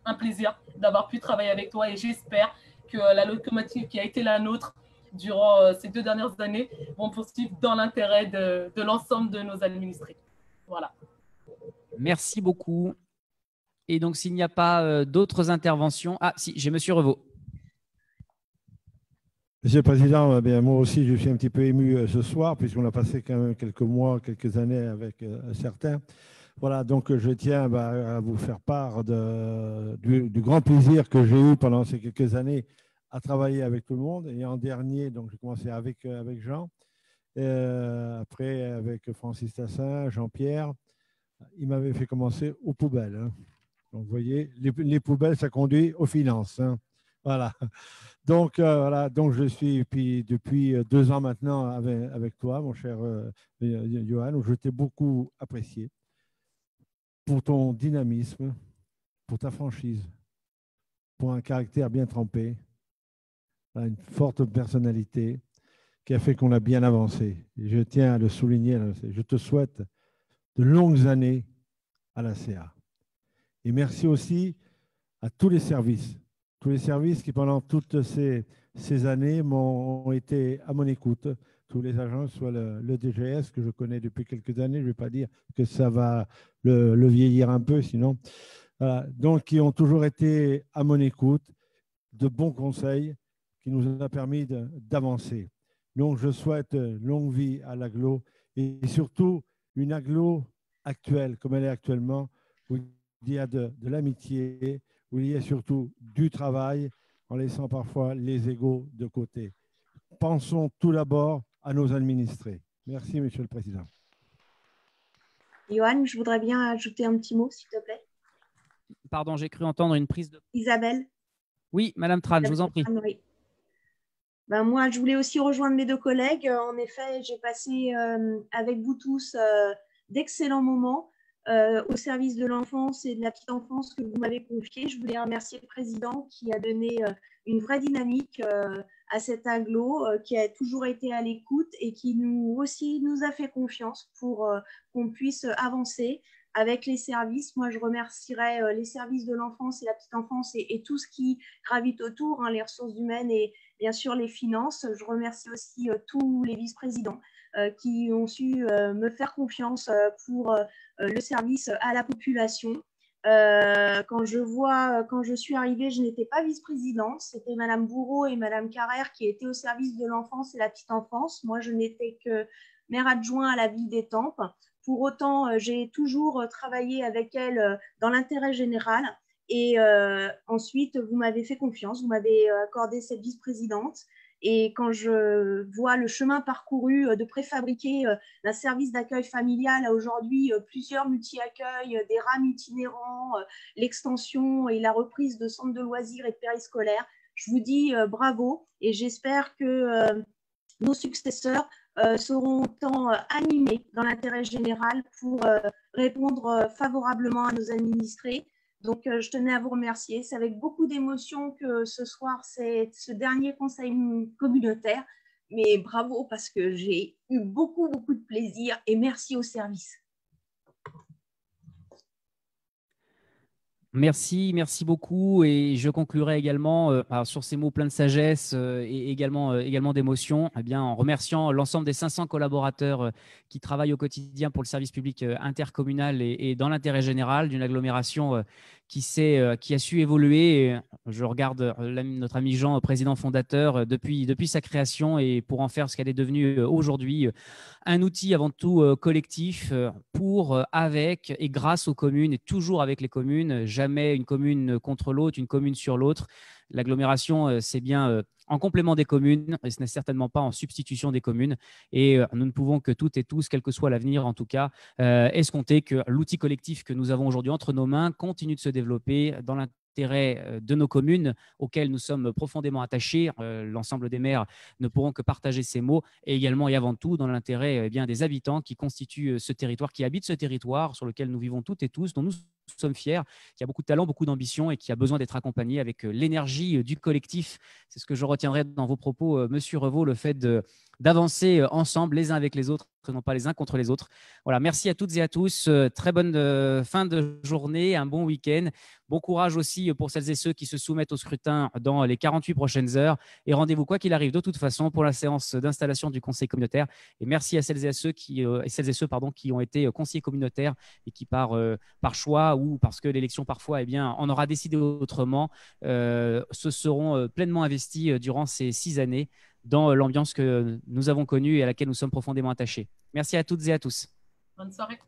Speaker 14: un plaisir d'avoir pu travailler avec toi. Et j'espère que la locomotive qui a été la nôtre durant ces 2 dernières années vont poursuivre dans l'intérêt de l'ensemble de nos administrés. Voilà.
Speaker 1: Merci beaucoup. Et donc, s'il n'y a pas d'autres interventions… Ah, si, j'ai Monsieur Revaux.
Speaker 12: Monsieur le Président, moi aussi, je suis un petit peu ému ce soir, puisqu'on a passé quand même quelques mois, quelques années avec certains. Voilà, donc je tiens à vous faire part du grand plaisir que j'ai eu pendant ces quelques années à travailler avec tout le monde. Et en dernier, donc j'ai commencé avec Jean, après avec Francis Tassin, Jean-Pierre. Il m'avait fait commencer aux poubelles. Hein. Donc, vous voyez, les poubelles, ça conduit aux finances. Hein. Voilà. Donc, voilà. Donc, je suis depuis 2 ans maintenant avec toi, mon cher Johan, où je t'ai beaucoup apprécié pour ton dynamisme, pour ta franchise, pour un caractère bien trempé, une forte personnalité qui a fait qu'on a bien avancé. Et je tiens à le souligner. Je te souhaite de longues années à la CA. Et merci aussi à tous les services qui pendant toutes ces années ont été à mon écoute. Tous les agents, soit le DGS que je connais depuis quelques années, je ne vais pas dire que ça va le vieillir un peu, sinon. Voilà. Donc, qui ont toujours été à mon écoute, de bons conseils qui nous ont permis d'avancer. Donc, je souhaite longue vie à l'agglo et surtout une agglo actuelle, comme elle est actuellement, où il y a de l'amitié, où il y a surtout du travail, en laissant parfois les égos de côté. Pensons tout d'abord à nos administrés. Merci, Monsieur le Président.
Speaker 18: Johan, je voudrais bien ajouter un petit mot, s'il te plaît.
Speaker 1: Pardon, j'ai cru entendre une prise de…
Speaker 18: Isabelle.
Speaker 1: Oui, Madame Tran, je vous en prie.
Speaker 18: Oui. Ben, moi, je voulais aussi rejoindre mes 2 collègues. En effet, j'ai passé avec vous tous d'excellents moments au service de l'enfance et de la petite enfance que vous m'avez confié. Je voulais remercier le président qui a donné une vraie dynamique à cet agglo, qui a toujours été à l'écoute et qui nous a fait confiance pour qu'on puisse avancer avec les services. Moi, je remercierai les services de l'enfance et la petite enfance et tout ce qui gravite autour, hein, les ressources humaines et bien sûr les finances. Je remercie aussi tous les vice-présidents qui ont su me faire confiance pour le service à la population. Quand je suis arrivée, je n'étais pas vice-présidente, c'était Madame Bourreau et Madame Carrère qui étaient au service de l'enfance et la petite enfance. Moi, je n'étais que maire adjoint à la ville d'Étampes. Pour autant, j'ai toujours travaillé avec elles dans l'intérêt général. Et ensuite, vous m'avez fait confiance, vous m'avez accordé cette vice-présidente. Et quand je vois le chemin parcouru de préfabriquer un service d'accueil familial à aujourd'hui plusieurs multi-accueils, des rames itinérants, l'extension et la reprise de centres de loisirs et de périscolaires, je vous dis bravo et j'espère que nos successeurs seront autant animés dans l'intérêt général pour répondre favorablement à nos administrés. Donc, je tenais à vous remercier. C'est avec beaucoup d'émotion que ce soir, c'est ce dernier conseil communautaire. Mais bravo, parce que j'ai eu beaucoup de plaisir et merci au service.
Speaker 1: Merci beaucoup. Et je conclurai également sur ces mots pleins de sagesse et également d'émotion, eh bien, en remerciant l'ensemble des 500 collaborateurs qui travaillent au quotidien pour le service public intercommunal et dans l'intérêt général d'une agglomération qui a su évoluer. Je regarde notre ami Jean, président fondateur, depuis sa création et pour en faire ce qu'elle est devenue aujourd'hui, un outil avant tout collectif pour, avec et grâce aux communes et toujours avec les communes, jamais une commune contre l'autre, une commune sur l'autre. L'agglomération, c'est bien en complément des communes et ce n'est certainement pas en substitution des communes. Et nous ne pouvons que toutes et tous, quel que soit l'avenir en tout cas, escompter que l'outil collectif que nous avons aujourd'hui entre nos mains continue de se développer dans l'intérêt de nos communes auxquelles nous sommes profondément attachés. L'ensemble des maires ne pourront que partager ces mots et également et avant tout dans l'intérêt des habitants qui constituent ce territoire, qui habitent ce territoire sur lequel nous vivons toutes et tous, dont nous sommes fiers, qui a beaucoup de talent, beaucoup d'ambition et qui a besoin d'être accompagné avec l'énergie du collectif. C'est ce que je retiendrai dans vos propos, Monsieur Revaux, le fait d'avancer ensemble les uns avec les autres, non pas les uns contre les autres. Voilà, merci à toutes et à tous. Très bonne fin de journée, un bon week-end. Bon courage aussi pour celles et ceux qui se soumettent au scrutin dans les 48 prochaines heures. Et rendez-vous quoi qu'il arrive de toute façon pour la séance d'installation du conseil communautaire. Et merci à celles et ceux qui ont été conseillers communautaires et qui par choix ou parce que l'élection parfois en aura décidé autrement, se seront pleinement investis durant ces 6 années dans l'ambiance que nous avons connue et à laquelle nous sommes profondément attachés. Merci à toutes et à tous.
Speaker 14: Bonne soirée.